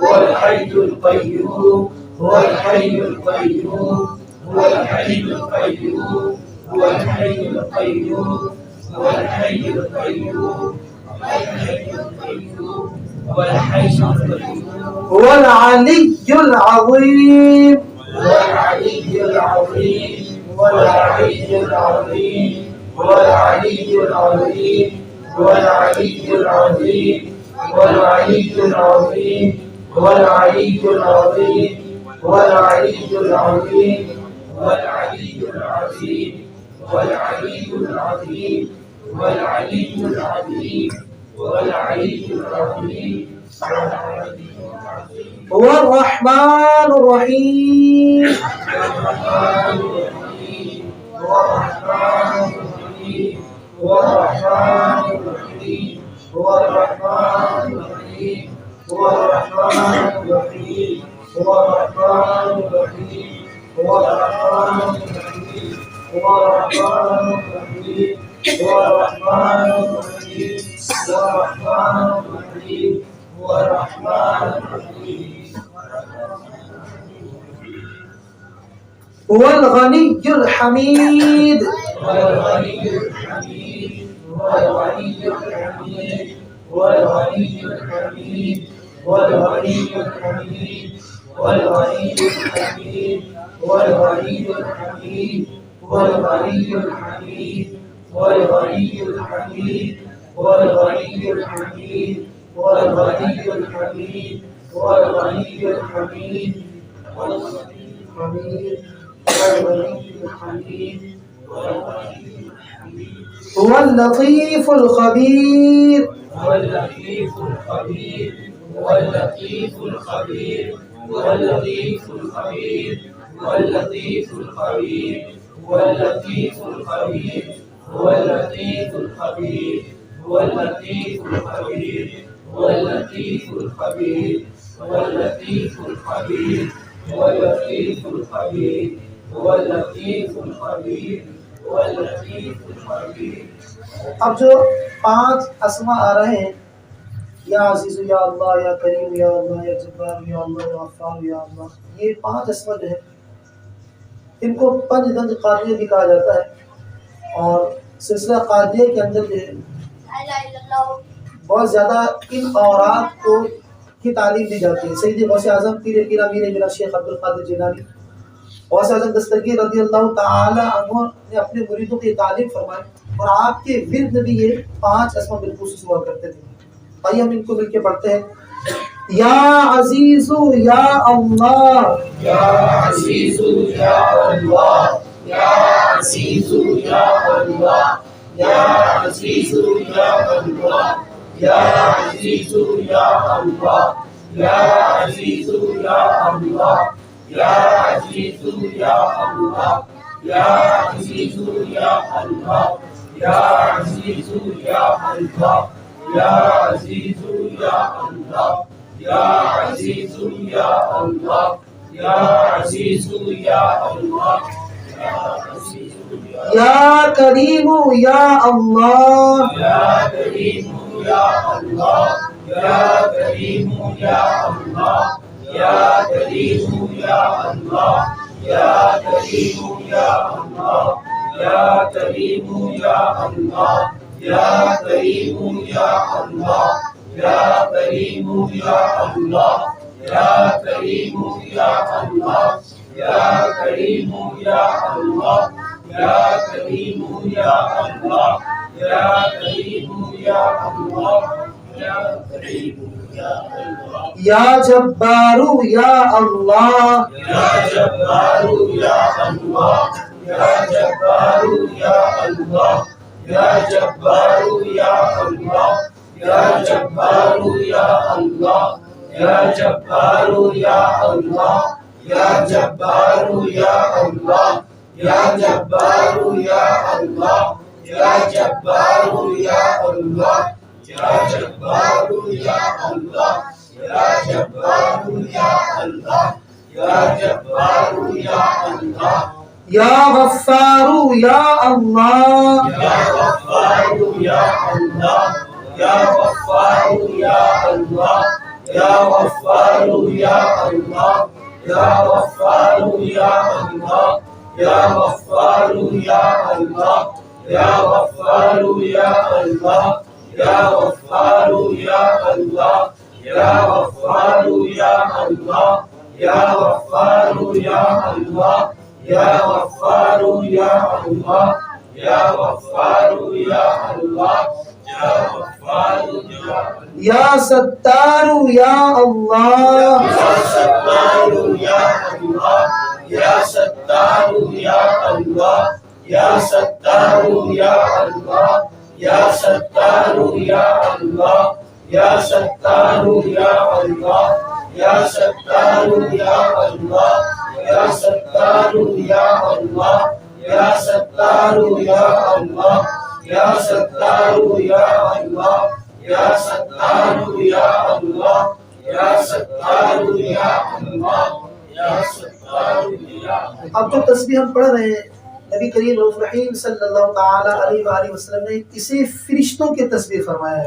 वल हय्युल क़य्यूम वल हय्युल क़य्यूम वल हय्युल क़य्यूम वल हय्युल क़य्यूम वल हय्युल क़य्यूम वल हय्युल क़य्यूम वल अलिय्युल अज़ीम वल अलिय्युल अज़ीम वल अलिय्युल अज़ीम वल अलिय्युल अज़ीम वल अलिय्युल अज़ीम वल अलिय्युल अज़ीम वल अलिय्युल अज़ीम वल अलिय्युल अज़ीम वल अलिय्युल अज़ीम वल अलिय्युल अज़ीम वल अलिय्युल अज़ीम वल अलिय्युल अज़ीम वर्रहमानुर रहीम वर्रहमानुर रहीम वर्रहमानुर रहीम वर्रहमानुर रहीम वर्रहमानुर रहीम वर्रहमानुर रहीम वर्रहमानुर रहीम वर्रहमानुर रहीम वर्रहमानुर रहीम वर्रहमानुर रहीम वल गनियुल हमीद वल गनियुल हमीद वल गनियुल हमीद वल गनियुल हमीद वल गनियुल हमीद वल गनियुल हमीद هو الغني الحميد هو الغني الحميد هو الغني الحميد هو الغني الحميد هو الغني الحميد هو الغني الحميد هو الغني الحميد هو اللطيف الخبير هو اللطيف الخبير هو اللطيف الخبير هو اللطيف الخبير هو اللطيف الخبير هو اللطيف الخبير هو اللطيف الخبير هو اللطيف الخبير هو اللطيف الخبير هو اللطيف الخبير هو اللطيف الخبير هو اللطيف الخبير هو اللطيف الخبير. اب جو 5 اسما آ رہے ہیں یا عزیز یا اللہ یا کریم یا اللہ یا جبار یا اللہ یا غفار یا اللہ، یہ 5 اسما جو ہے ان کو پنج گنج قادریہ بھی کہا جاتا ہے. اور سلسلہ قادریہ کے اندر جو ہے بہت زیادہ ان اوراد کو کی تعلیم دی جاتی ہے. سید غوث اعظم پیر پیرا میر میرا شیخ عبد القادر جیلانی غوث اعظم دستگیر رضی اللہ تعالی عنہ نے اپنے مریدوں کی تعلیم فرمائی، اور آپ کے ورد میں بھی یہ 5 اسما بالخصوص ہوا کرتے تھے. آئیے ہم ان کو مل کے پڑھتے ہیں. یا عزیز یا اللہ یا عزیز یا اللہ یا عزیز یا اللہ یا عزیز یا اللہ یا عزیز یا اللہ یا عزیز یا اللہ یا عزیز یا اللہ یا عزیز یا اللہ یا عزیز یا اللہ یا عزیز یا اللہ یا عزیز یا اللہ یا عزیز یا اللہ یا کریم یا اللہ یا کریم یا اللہ یا کریم یا اللہ یا کریم یا اللہ یا کریم یا اللہ یا کریم یا اللہ یا کریم یا اللہ یا کریم یا اللہ یا کریم یا اللہ یا کریم یا اللہ یا کریم یا اللہ یا کریم یا اللہ یا کریم یا اللہ یا جبار یا اللہ یا جبار یا اللہ یا جبار یا اللہ یا جبار یا اللہ یا جبار یا اللہ یا جبار یا اللہ یا جبار یا اللہ یا جبار یا اللہ یا جبار یا اللہ یا جبار یا اللہ یا جبار یا اللہ یا جبار یا اللہ یا غفار یا اللہ یا غفار یا اللہ یا غفار یا اللہ یا غفار یا اللہ یا غفار یا اللہ یا غفار یا اللہ یا غفار یا اللہ یا غفار یا اللہ یا غفار یا اللہ یا غفار یا اللہ یا غفار یا اللہ یا غفار یا اللہ یا غفار یا یا ستار یا اللہ یا ستار یا اللہ یا ستار یا اللہ یا ستار یا اللہ یا ستار یا اللہ یا ستار یا اللہ یا ستار یا اللہ یا ستار یا اللہ یا ستار یا اللہ یا ستار یا اللہ یا ستار یا اللہ یا ستار یا اللہ یا ستار یا اللہ. اب جو تسبیح ہم پڑھ رہے ہیں نبی کریم رحیم صلی اللہ تعالی علیہ وآلہ وسلم نے اسے فرشتوں کی تسبیح فرمایا ہے.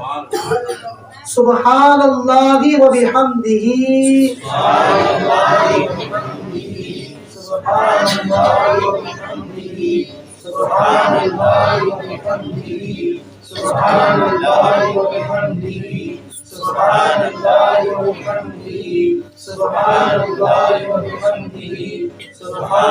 سبحان اللہ و بحمدہ سبحان اللہ و بحمدہ سبحان اللہ و بحمدہ سبحان اللہ و بحمدہ سبحان اللہ و بحمدہ سبحان اللہ و بحمدہ سبحان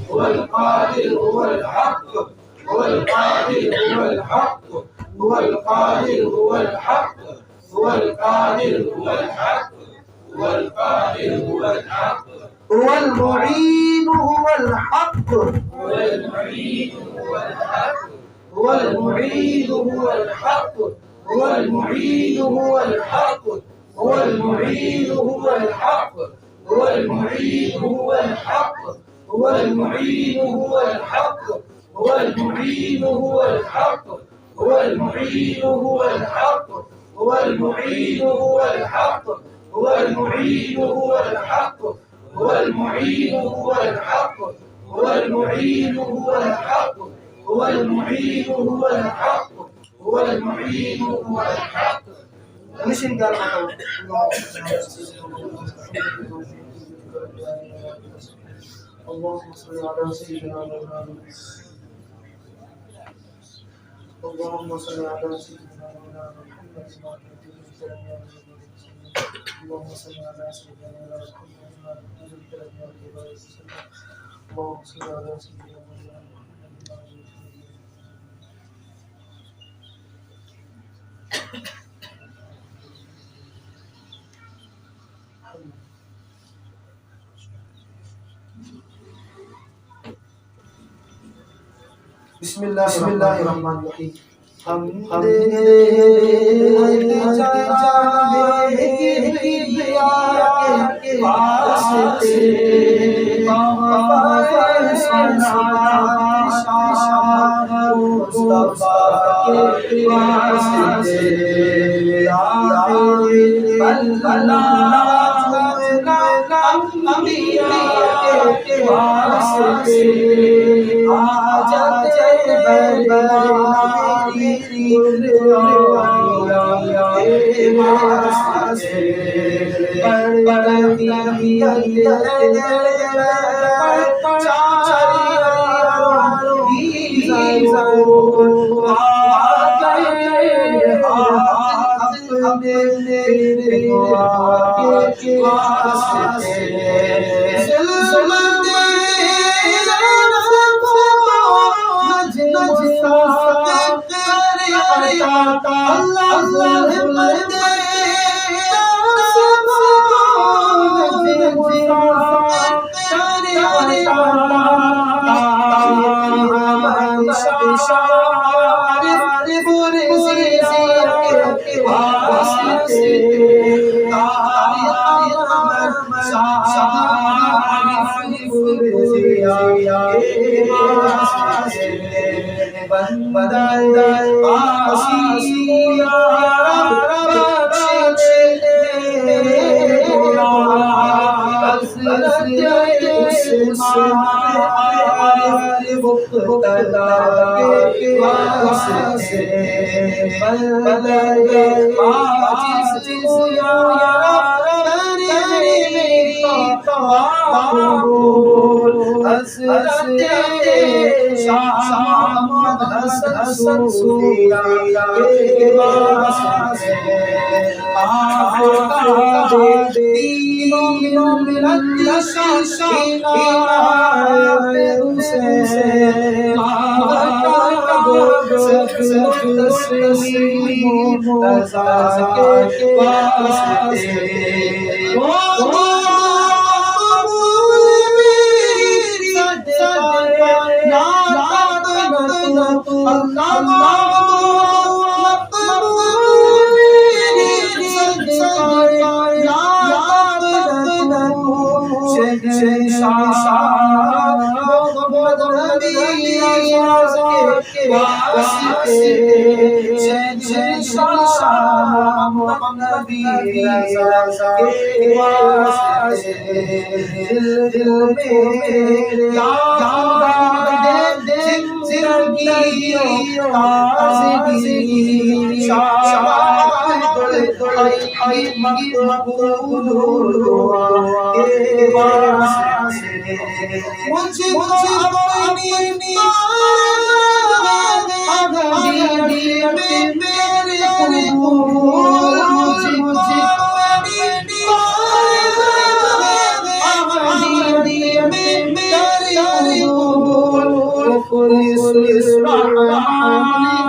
هو القادر هو الحق هو القادر هو الحق هو القادر هو الحق هو القادر هو الحق هو القادر هو الحق هو المعين هو الحق هو المعين هو الحق هو المعين هو الحق هو المعين هو الحق هو المعين هو الحق هو المعين هو الحق هو المعين هو الحق هو المعين هو الحق هو المعين هو الحق هو المعين هو الحق هو المعين هو الحق هو المعين هو الحق هو المعين هو الحق هو المعين هو الحق هو المعين هو الحق. Missing God اللهم صل على سيدنا محمد اللهم صل على سيدنا محمد اللهم صل على سيدنا محمد اللهم صل على سيدنا بسم الله الرحمن الرحیم. ہم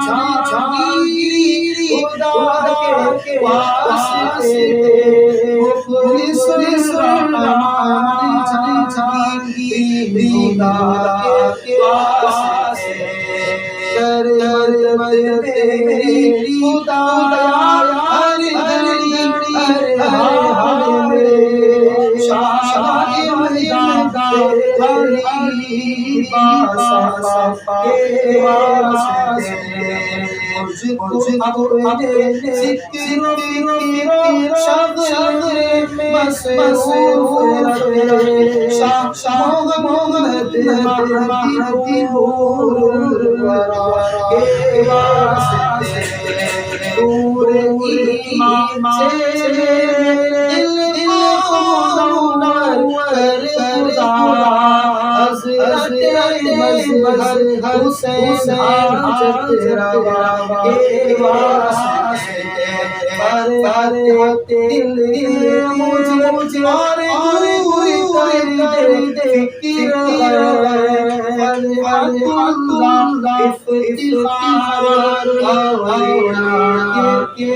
جہانگیری خدا کے واسطے مخلص رحمان جہانگیری خدا کے واسطے کر مدد میری خدایا ہر گھڑی ہر حال شاہ مدد علی باسا کے واسطے مجھ کو اپنے ذکر و شغل میں مصروف رکھے شاہ محمد مہدی نور الورا کے واسطے نور ایمان سے دل کو منور کر خدا حضرت مظہر حسین حاجت روا کے واسطے فرحت دل مجھے اور دور کر دے فکر فرحت اللہ افتخار اولیاء کے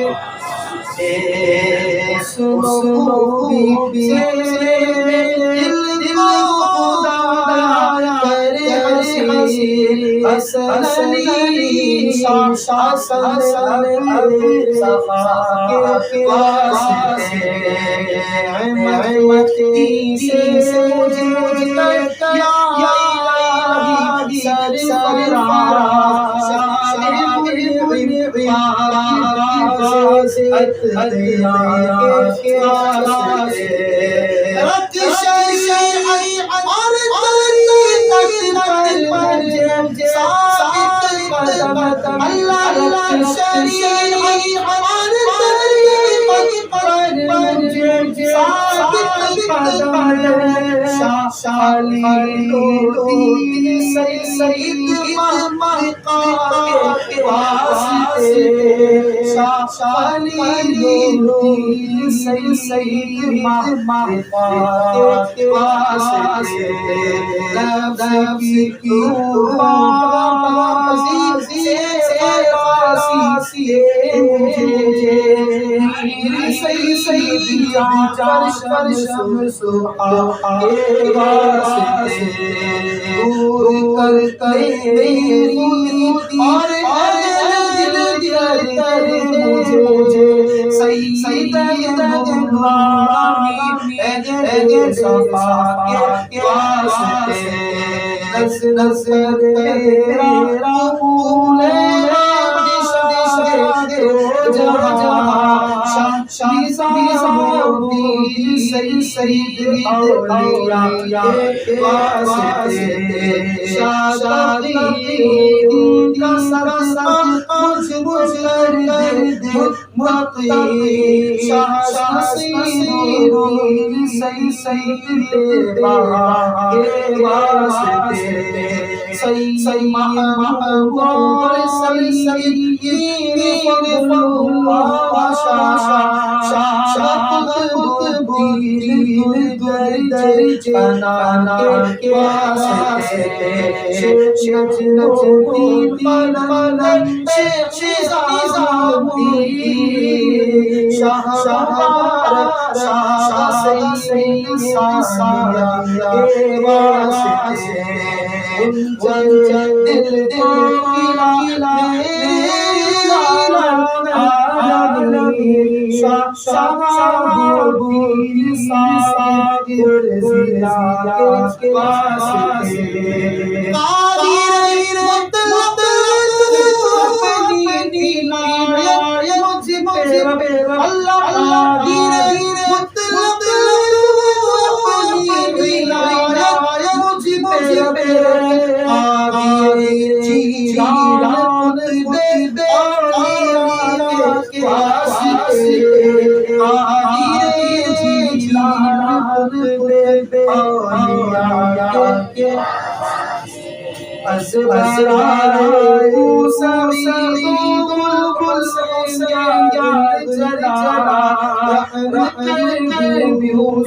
سنو بی حسن علی شاہ صفا کے واسطے نعمتی سے مجھے یا الہی سرفراز کے واسطے رکھ شریعت اور طریقت پر اللہ شریعت اور طریقت پر ثابت قدم شاہ علی لودھی سید مہقا کے واسطے شاہ علی لودھی سید مہقا کے واسطے لفظ کی بازی سے راسی مجھے سیدی جعفر شمس کے واسطے دور کر میری اور دل کر مجھے سیدی نورانی صفا کے واسطے نظر تیرا قبول سید اولیاء کے واسطے شادی کا صدقہ مجھ کر دے متقی شاہ سید بہا کے واسطے سید محمود سید فضل اللہ شاہ درج انا کے واسطے شجنتی پلند شیزابی شاہ سید ثانیہ کے واسطے دل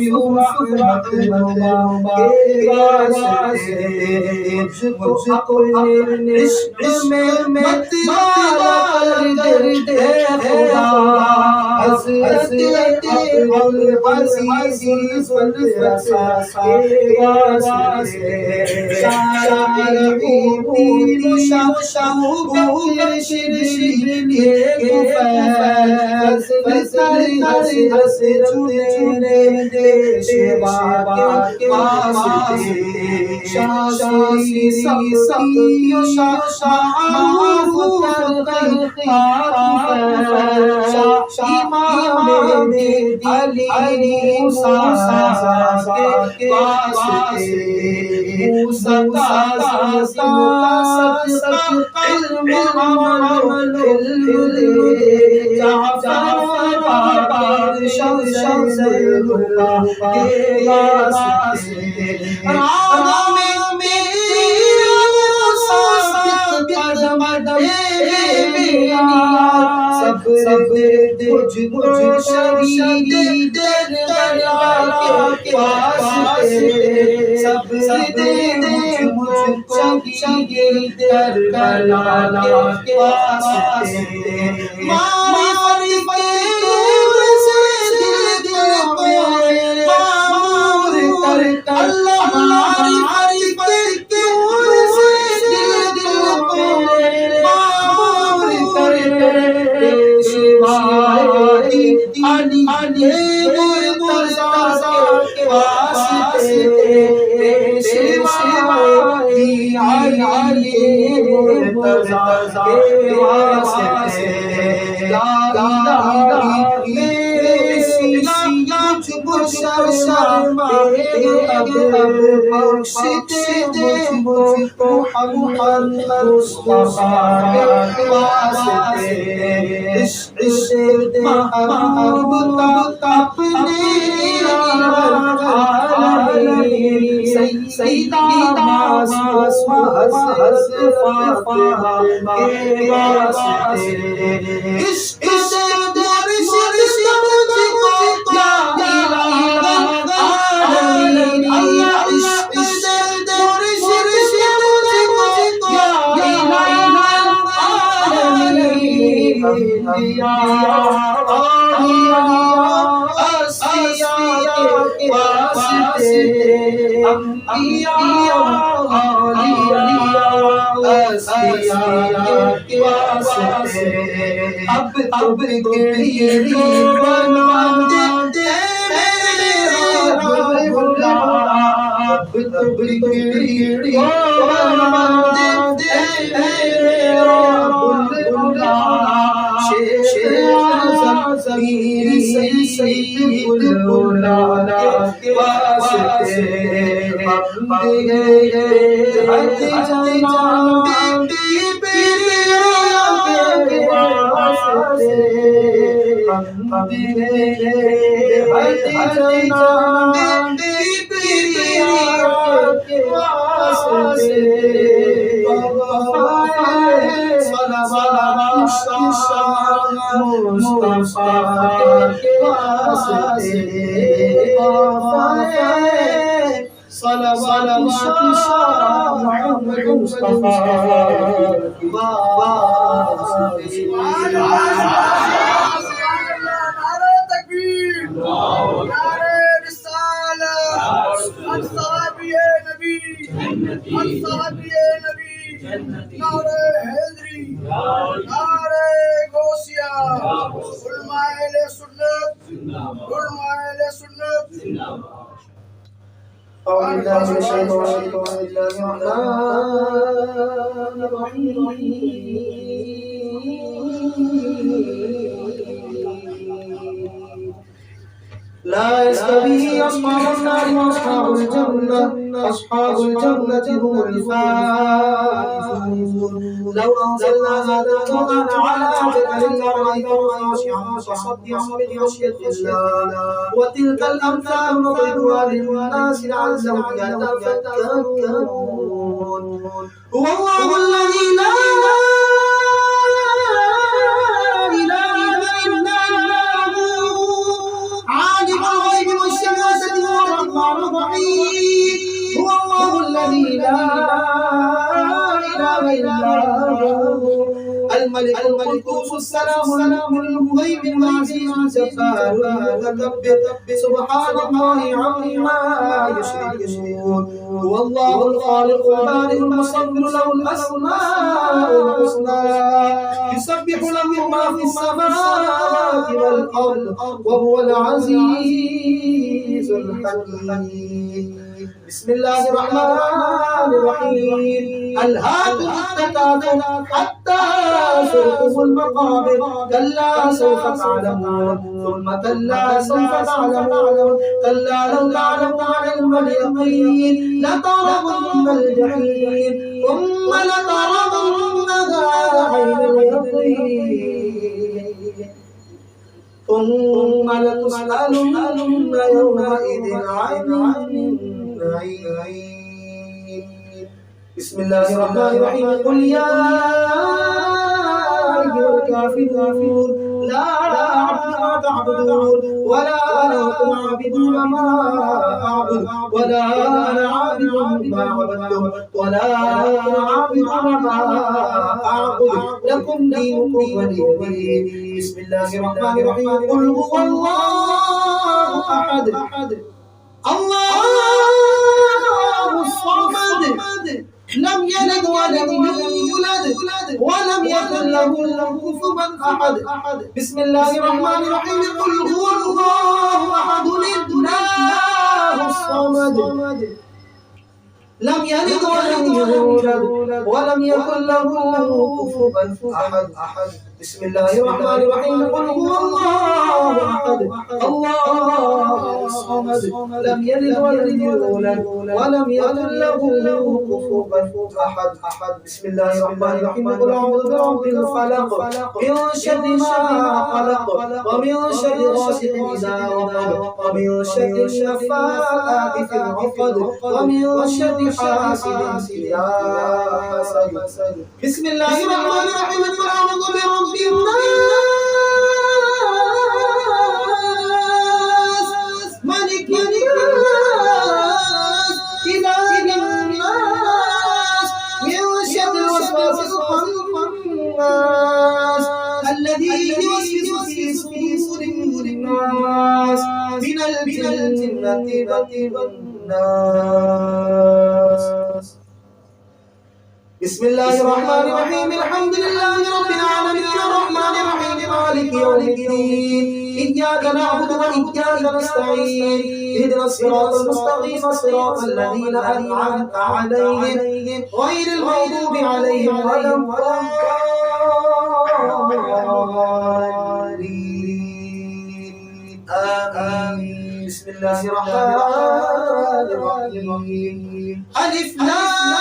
یوسف رحمہ کے واسطے مجھ کو اپنے عشق میں متوالا کر دے خدا حضرت العزیز والرسا کے واسطے شاعری تین شاہو شیرین کے فیض چنے دیشوا کے واسطے شاعری سختی و معروف امام علی موسیٰ کے واسطے موسیٰ صدق علم جعفر بابا شمس اللہ کے واسطے رام سب مجھ شہید دربار کے واسطے سب مجھ شہید دربار کے واسطے معرفت اللہ معرفت اب گریڑی بنا دے میرے رب اب گریڑی بنا دے میرے رب زمین سید مولانا کے واسطے حد جان لا يستوي أصحاب النار وأصحاب الجنة أصحاب الجنة هم الفائزون لو أنزلنا هذا القرآن على جبل لرأيته خاشعا متصدعا من خشية الله وتلك الأمثال نضربها للناس لعلهم يتفكرون هو الله الذي لا إله إلا هو عالم الغيب والشهادة الملك القدوس السلام المؤمن المهيمن العزيز الجبار المتكبر سبحان الله عما يشركون. هو الله الخالق البارئ المصور له الأسماء الحسنى يسبح له ما في السماوات والأرض وهو العزيز الحكيم. بسم الله الرحمن الرحيم. ألهاكم التكاثر حتى زرتم المقابر كلا سوف تعلمون ثم كلا سوف تعلمون كلا لو تعلمون علم اليقين لترون الجحيم ثم لترونها عين اليقين ثم لتسألن يومئذ عن النعيم. بسم الله الرحمن الرحيم. قل يا أيها الكافرون لا أعبد ما تعبدون ولا أنتم عابدون ما أعبد ولا أنا عابد ما عبدتم ولا أنتم عابدون ما أعبد لكم دينكم ولي دين. بسم الله الرحمن الرحيم. قل هو الله أحد الله الصمد لم يلد ولم يولد ولم يكن له كفوا أحد. بسم الله الرحمن الرحيم. قل هو الله أحد الله الصمد لم يلد ولم يولد ولم يكن له كفوا أحد. بسم الله الرحمن الرحيم. قل هو الله أحد الله الصمد لم يلد ولم يولد ولم يكن له كفوا أحد. بسم الله الرحمن الرحيم. قل أعوذ برب الفلق من شر ما خلق ومن شر غاسق إذا وقب ومن شر النفاثات في العقد ومن شر حاسد إذا حسد. بسم الله الرحمن الرحيم. قل أعوذ برب الناس ملك الناس إله الناس من شر الوسواس الخناس الذي يوسوس في صدور الناس من الجنة والناس. بسم الله الرحمن الرحيم. الحمد لله رب العالمين الرحمن الرحيم مالك يوم الدين إياك نعبد وإياك نستعين اهدنا الصراط المستقيم صراط الذين أنعمت عليهم غير المغضوب عليهم ولا الضالين آمين. بسم الله الرحمن الرحيم. ألف لام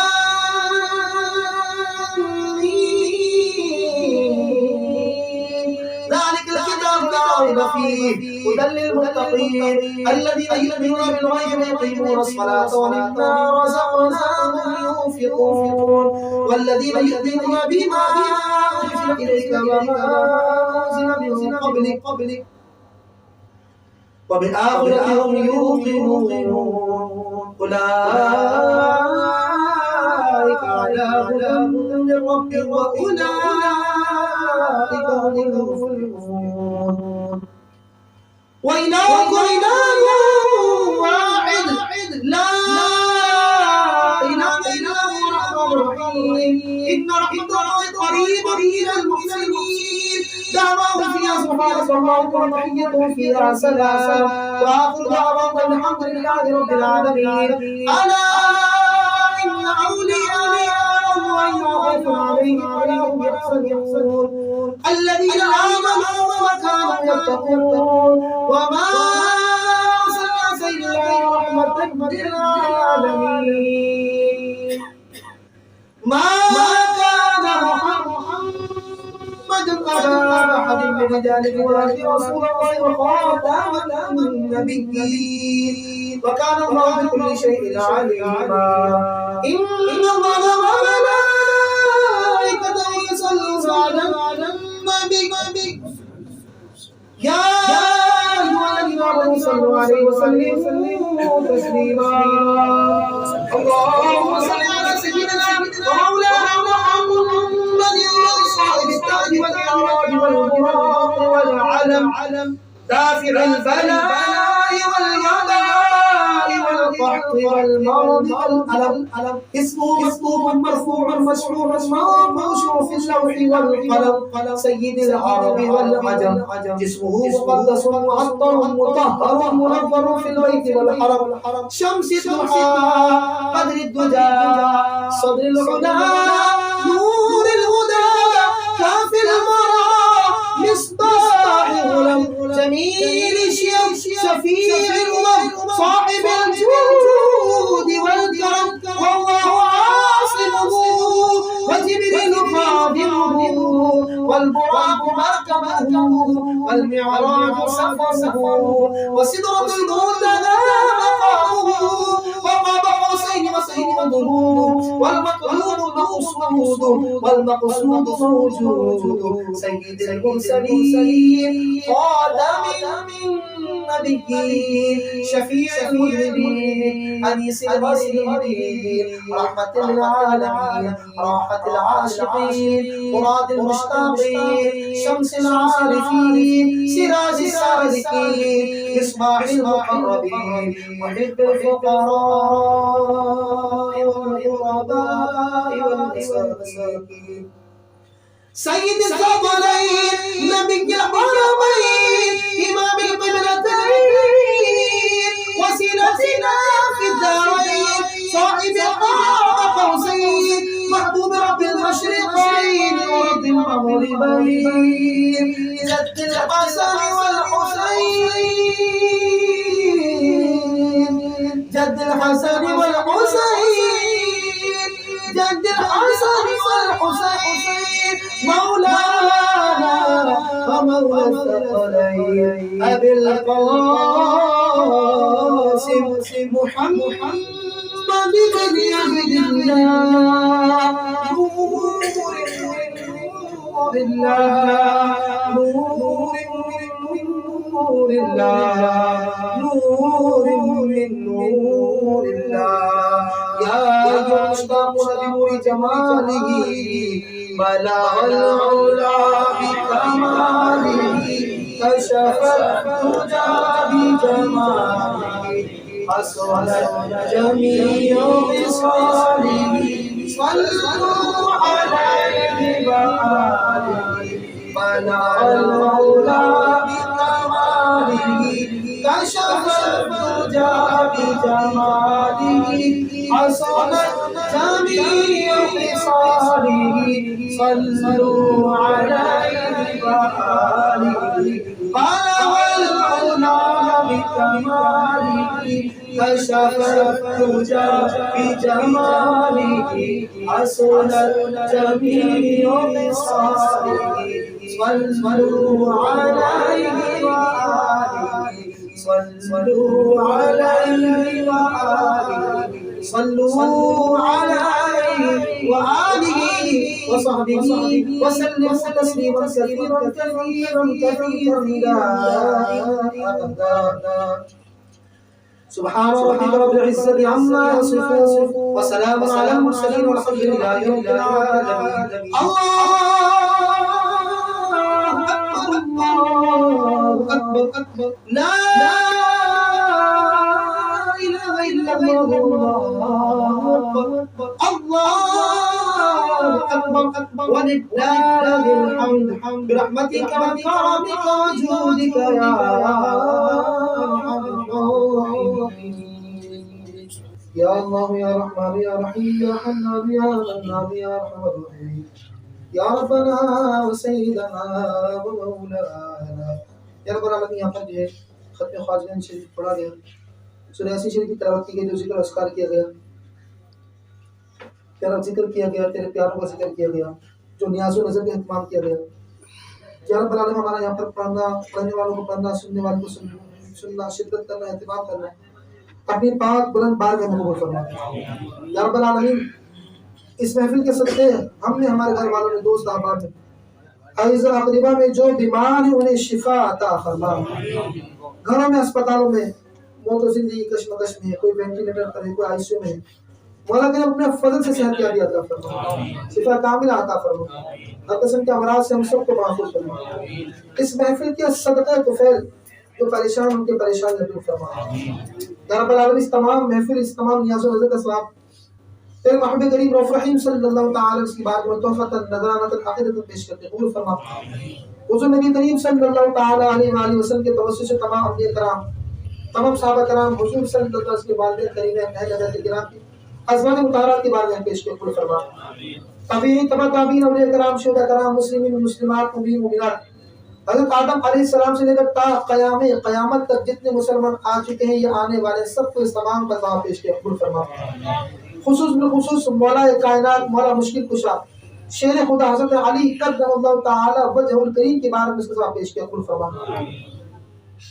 ريب فيه هدى للمتقين الذين يؤمنون بالغيب ويقيمون الصلاة ومما رزقناهم ينفقون والذين يؤمنون بما أنزل إليك وما أنزل من قبلك وبالآخرة هم يوقنون أولئك على هدى من ربهم وأولئك هم المفلحون. وإلهكم إله واحد لا إله إلا هو الرحمن الرحيم. إن رحمة الله قريب من المحسنين. دعواهم فيها سبحانك اللهم وتحيتهم فيها سلام وآخر دعواهم الحمد لله رب العالمين. ألا إن أولياء الله لا خوف عليهم ولا هم يحزنون الذين آمنوا وكانوا يتقون وما أرسلناك إلا رحمة للعالمين. ما كان محمد أبا أحد من رجالكم ولكن رسول الله وخاتم النبيين وكان الله بكل شيء عليما. إن الله وملائكته يصلون على النبي يا أيها الذين آمنوا صلوا عليه وسلموا تسليما. اللهم صل على سيدنا ومولانا محمد صاحب التاج والإعراض والبراق والعلم دافع البلاء والغباء والقحط والمرض والألم اسمه مكتوب مرفوع مشروع منقوش في اللوح والقلم سيد العرب والعجم جسمه مقدس معطر مطهر منظر في البيت والحرم شمس الضحى قدر الدجى صدر العلا نور الهدى كافي المرى مصباح الغلم جميل الشيم شفيع الأمم صاحب الجود والكرم والله عاصمه وجبريل خادمه والبراق مركبه والمعراج سفره وسدرة المنتهى مقامه وقاب قوسين وضروب والمطلوب والمقصود موجود سيد المرسلين خاتم النبيين شفيع المذنبين أنيس الغاسلين رحمة للعالمين راحة العاشقين مراد المشتاقين شمس العارفين سراج السالكين مصباح المقربين محب الفقراء والغرباء والمساكين سيد الثقلين نبي الحرمين إمام القبلتين وسيلتنا في الدارين صاحب قاب قوسين محبوب رب المشرقين ورب المغربين جد الحسن والحسين جد الحسن والحسين جد الحسن والحسين مولانا ومولى الثقلين أبي القاسم محمد بن عبد الله نور الله نور الله نور من نور الله يا مشتاق لنور جماله بلغ العلا بكماله كشف الهدى بجماله حصلت جميع خصاله صلوا عليه وآله بلغ العلا بكماله كشف الهدى بجماله حصلت جميع خصاله صلوا عليه وآله بلغ العلا بكماله كشف الهدى بجماله حصلت جميع خصاله صلوا عليه وآله صلوا عليه وآله صلوا عليه وآله وصحبه وسلم تسليما كثيرا كثيرا كثيرا سبحان ربك رب العزة عما يصفون وسلام على المرسلين والحمد لله رب العالمين الله أكبر لا إله إلا الله الله أكبر ولله الحمد برحمتك وكرمك وجودك يا أرحم الراحمين يا الله يا رحمن يا رحيم يا حنان يا منان يا أرحم الراحمين या रब्बना व सय्यदना व मौलाना या रब्बल आलमीन। यहाँ पर जो है खत्म ख्वाजगंज शरीफ पढ़ा गया, सूरह यासीन शरीफ की तिलावत की गई, जो जिक्र अस्कार किया गया, तेरा जिक्र किया गया, तेरे प्यारों का जिक्र किया गया, जो नियाज़ो नज़र का इंतजाम किया गया। या रब्बल आलमीन हमारा यहाँ पर पढ़ने वालों को पढ़ना, सुनने वालों को सुनना, शिद्दत करना, एहतिमाम करना, अपनी पाक बुलंद बारगाह में कबूल फरमा। या रब्बल आलमीन इस महफिल के सदक़े हमने, हमारे घर वालों ने, दोस्त अहबाब में, अज़ीज़ अक़रीबा में जो बीमार हैं उन्हें शिफा अता फरमा। घरों में, अस्पतालों में, मौत ज़िंदगी कशमकश में, कोई वेंटिलेटर पर है, कोई आईसीयू में, مولا کریم اپنے فضل سے صحت یابی عطا فرما، شفا کاملہ عطا فرما، ہر قسم کے امراض سے ہم سب کو محفوظ فرما۔ اس محفل کے صدقہ طفیل جو پریشان ان کے پریشان دور فرما۔ یا رب العالمین اس تمام محفل، اس تمام نیاز و نظر کا ثواب تیرے محبوب کریم رؤوف رحیم صلی اللہ تعالی علیہ وسلم میں تحفۃ نذرانۃ العقیدۃ پیش کرتے قبول فرما۔ حضور نبی کریم صلی اللہ تعالی علیہ وآلہ وسلم کے توسط سے تمام انبیاء کرام، تمام صحابہ کرام، حضور صلی اللہ علیہ وسلم کے والدین کریمین، اہل بیت کرام کی ازواج مطہرات کی بارگاہ میں پیش کر قبول فرما۔ تابعین، تبع تابعین، اولیاء کرام، شہداء کرام، مسلمین مسلمات، مومنین مومنات، حضرت آدم علیہ السلام سے لے کر تا قیامت تک جتنے مسلمان آ چکے ہیں یا آنے والے سب کو اس تمام پر دعا پیش کیا قبول فرما۔ خصوص بالخصوص مولا کائنات، مولا مشکل کشا، شیر خدا حضرت علی قدم اللہ تعالی وجہ الکریم کے بارے میں اس کا دعا پیش کیا قبول فرما۔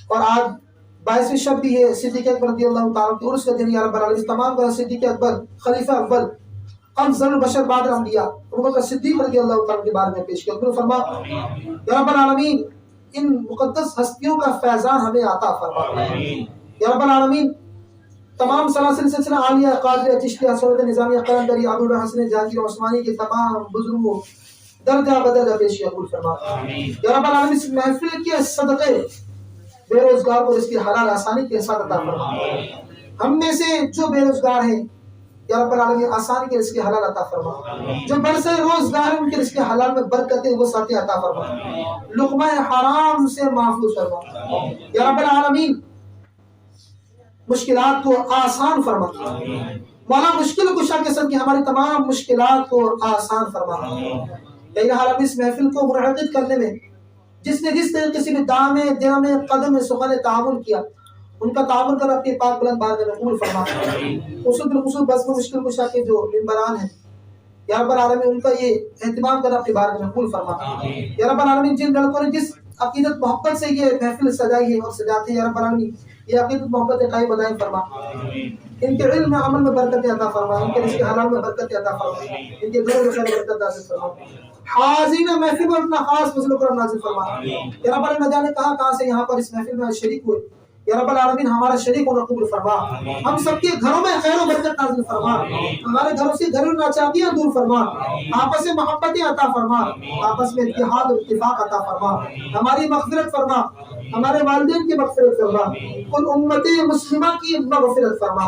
اور آج 22 شب بھی ہے صدیق اکبر رضی اللہ تعالیٰ کی عرس کا دن، یا رب العالمین تمام کا صدیق اکبر خلیفہ اول افضل البشر بعد الانبیاء ابوبکر صدیق رضی اللہ تعالیٰ کے بارے میں پیش کیا قبول فرما۔ یا رب العالمین ان مقدس ہستیوں کا فیضان ہمیں عطا فرما۔ یا رب العالمین تمام سلاسل سلسلہ عالیہ، قادریہ، چشتیہ، سنت نظامیہ، قلندری، عبد الحسن جہانگیر عثمانی کے تمام بزرگوں درجہ بدرجہ پیش کیا قبول فرما۔ یا رب العالمین اس محفل کے صدقے بے روزگار کو اس کی حلال آسانی کے ساتھ عطا فرما۔ ہم میں سے جو بے روزگار ہیں یا رب العالمین آسانی کے رزق کے حلال عطا فرما، جو برسے روزگار ہیں ان کے رزق کے حلال میں برکتیں وہ ساتھ عطا فرما، لقمہ حرام سے محفوظ فرما۔ یا رب العالمین مشکلات کو آسان فرما، مولا مشکل کشا کے ساتھ ہماری تمام مشکلات کو آسان فرما۔ یا الہی اس محفل کو منعقد کرنے میں جس نے جس طریقے سے بھی دامے درمے قدم سخن تعاون کیا، ان کا تعاون کر اپنی پاک بلند بارگاہ میں قبول فرما۔ خصوص بالخصوص بس مشکل کشا کے جو ممبران ہیں یا رب العالمین ان کا یہ اہتمام کر اپنی بارگاہ میں قبول فرما۔ یا رب العالمین جن لڑکوں نے جس عقیدت محبت سے یہ محفل سجائی ہے اور سجاتے ہیں، یا رب العالمین یہ عقیدت محبت قائم بدائم فرما، ان کے علم میں عمل میں برکت عطا فرما، ان کے رزق حلال میں برکت عطا فرما، ان کے گھروں میں خیر برکت نازل فرما۔ حاضرین محفل پر اپنا خاص فضل و کرم نازل فرما۔ یا رب العالمین نہ جانے کہاں سے یہاں پر اس محفل میں شریک ہوئے، یا رب العالمین ہمارا شریک ہونا قبول فرما، ہم سب کے گھروں میں خیر و برکت نازل فرما، ہمارے گھروں سے گھریلو ناچاکیاں دور فرما، آپس میں محبتیں عطا فرما، آپس میں اتحاد و اتفاق عطا فرما، ہماری مغفرت فرما، ہمارے والدین کی مغفرت فرما، ان امت مسلمہ کی مغفرت فرما۔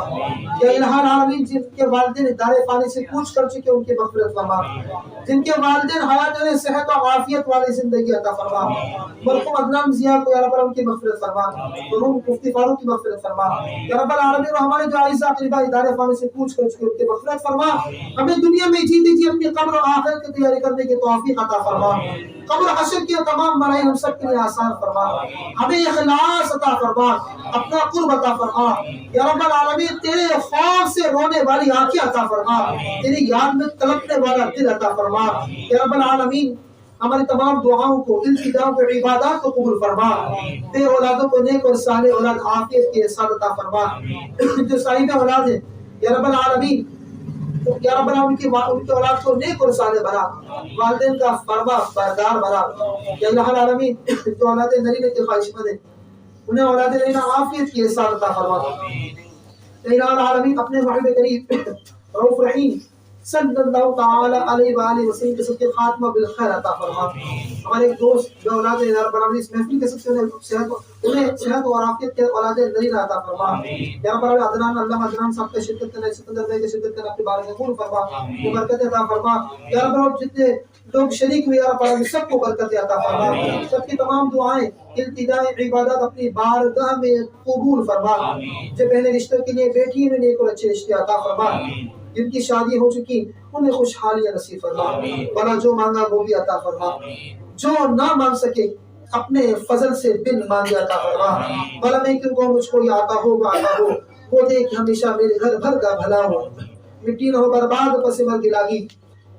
یا الہ العالمین جن کے والدین دار فانی سے کوچ کر چکے ان کی مغفرت فرما، جن کے والدین حیات میں صحت و عافیت والی زندگی عطا فرما، مرحوم عدنان ضیاء کو یا رب العالمین کی مغفرت فرما، مرحوم مفتی فاروق کی مغفرت فرما۔ یا رب العالمین ہمارے جو عزیز اقرباء دار فانی سے کوچ کر چکے ان کی مغفرت فرما، ہمیں دنیا میں جیتے جی اپنی قبر و آخرت کی تیاری کرنے کی توفیق عطا فرما، قبر حشر کی تمام مراحل ہم سب کے لیے آسان فرما، ہمیں اخلاص عطا فرما، اپنا قرب عطا فرما۔ یا رب العالمین تیرے خوف سے رونے والی آنکھیں عطا فرما، تیری یاد میں تڑپنے والا دل عطا فرما۔ یا رب العالمین ہماری تمام دعاؤں کو، التجاؤں کو، عبادات کو قبول فرما، بے اولادوں کو نیک اور صالح اولاد عافیت کے ساتھ عطا فرما، جو صاحب اولاد ہیں یا رب العالمین ان کی اولاد کو نیک اور صالح بنا، والدین کا فرما بردار بنا۔ یا الہ العالمین جو اولاد نرینہ کے خواہش مند ہیں انہیں اولاد نرینہ عافیت کے ساتھ عطا فرما۔ یا الہ العالمین اپنے محبوب کریم رؤوف رحیم صلی اللہ تعالی علیہ وآلہ وسلم کے سب کے خاتمہ بالخیر عطا فرما۔ ہمارے ایک دوست جو اولاد یا رب العالمین اس محفل کے سب سے انہیں صحت اور عافیت کے اولاد نرینہ عطا فرما۔ یا رب العالمین عدنان علامہ عدنان صاحب کا شرکت کرنے، سکندر بھائی کی شرکت کرنے اپنی بارگاہ میں قبول فرما، وہ برکت عطا فرما۔ یا رب العالمین جتنے لوگ شریک ہوئے یا رب العالمین سب کو برکت عطا فرما، سب کی تمام دعائیں التجائیں عبادات اپنی بارگاہ میں قبول فرما۔ جو پہلے رشتوں کے لیے بیٹھی میں نیک اور اچھے رشتے عطا فرما، جن کی شادی ہو چکی انہیں خوشحالیاں نصیب فرما، بنا جو مانگا وہ بھی عطا فرما، جو نہ مانگ سکے اپنے فضل سے بن مانگے عطا فرما۔ بلا میں کیوں کو مجھ کو یہ آتا ہو وہ دیکھ ہمیشہ میرے گھر بھر کا بھلا ہو، مٹی نہ ہو برباد پس مر گلاگی،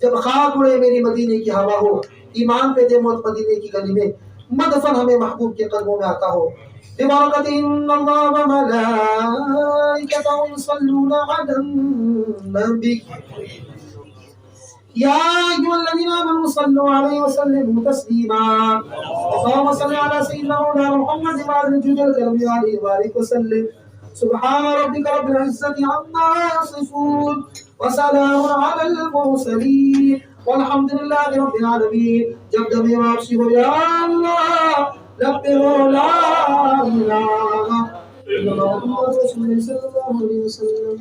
جب خاک اڑے میری مدینے کی ہوا ہو، ایمان پہ دے موت مدینے کی گلی میں، مدفن ہمیں محبوب کے قدموں میں آتا ہو۔ ببرکت ان اللہ وملائکتہ یصلون علی النبی یا ایھا الذین آمنوا صلوا علیہ وسلموا تسلیما اللهم صل علی سیدنا مولانا محمد وعلى آلہ وصحبہ وسلم سبحان ربک رب العزة عما یصفون وسلام على المرسلين والحمد لله رب العالمين. جب جب یہ واپسی ہو یا اللہ لبیک لا الہ الا اللہ محمد رسول اللہ صلی اللہ علیہ وسلم.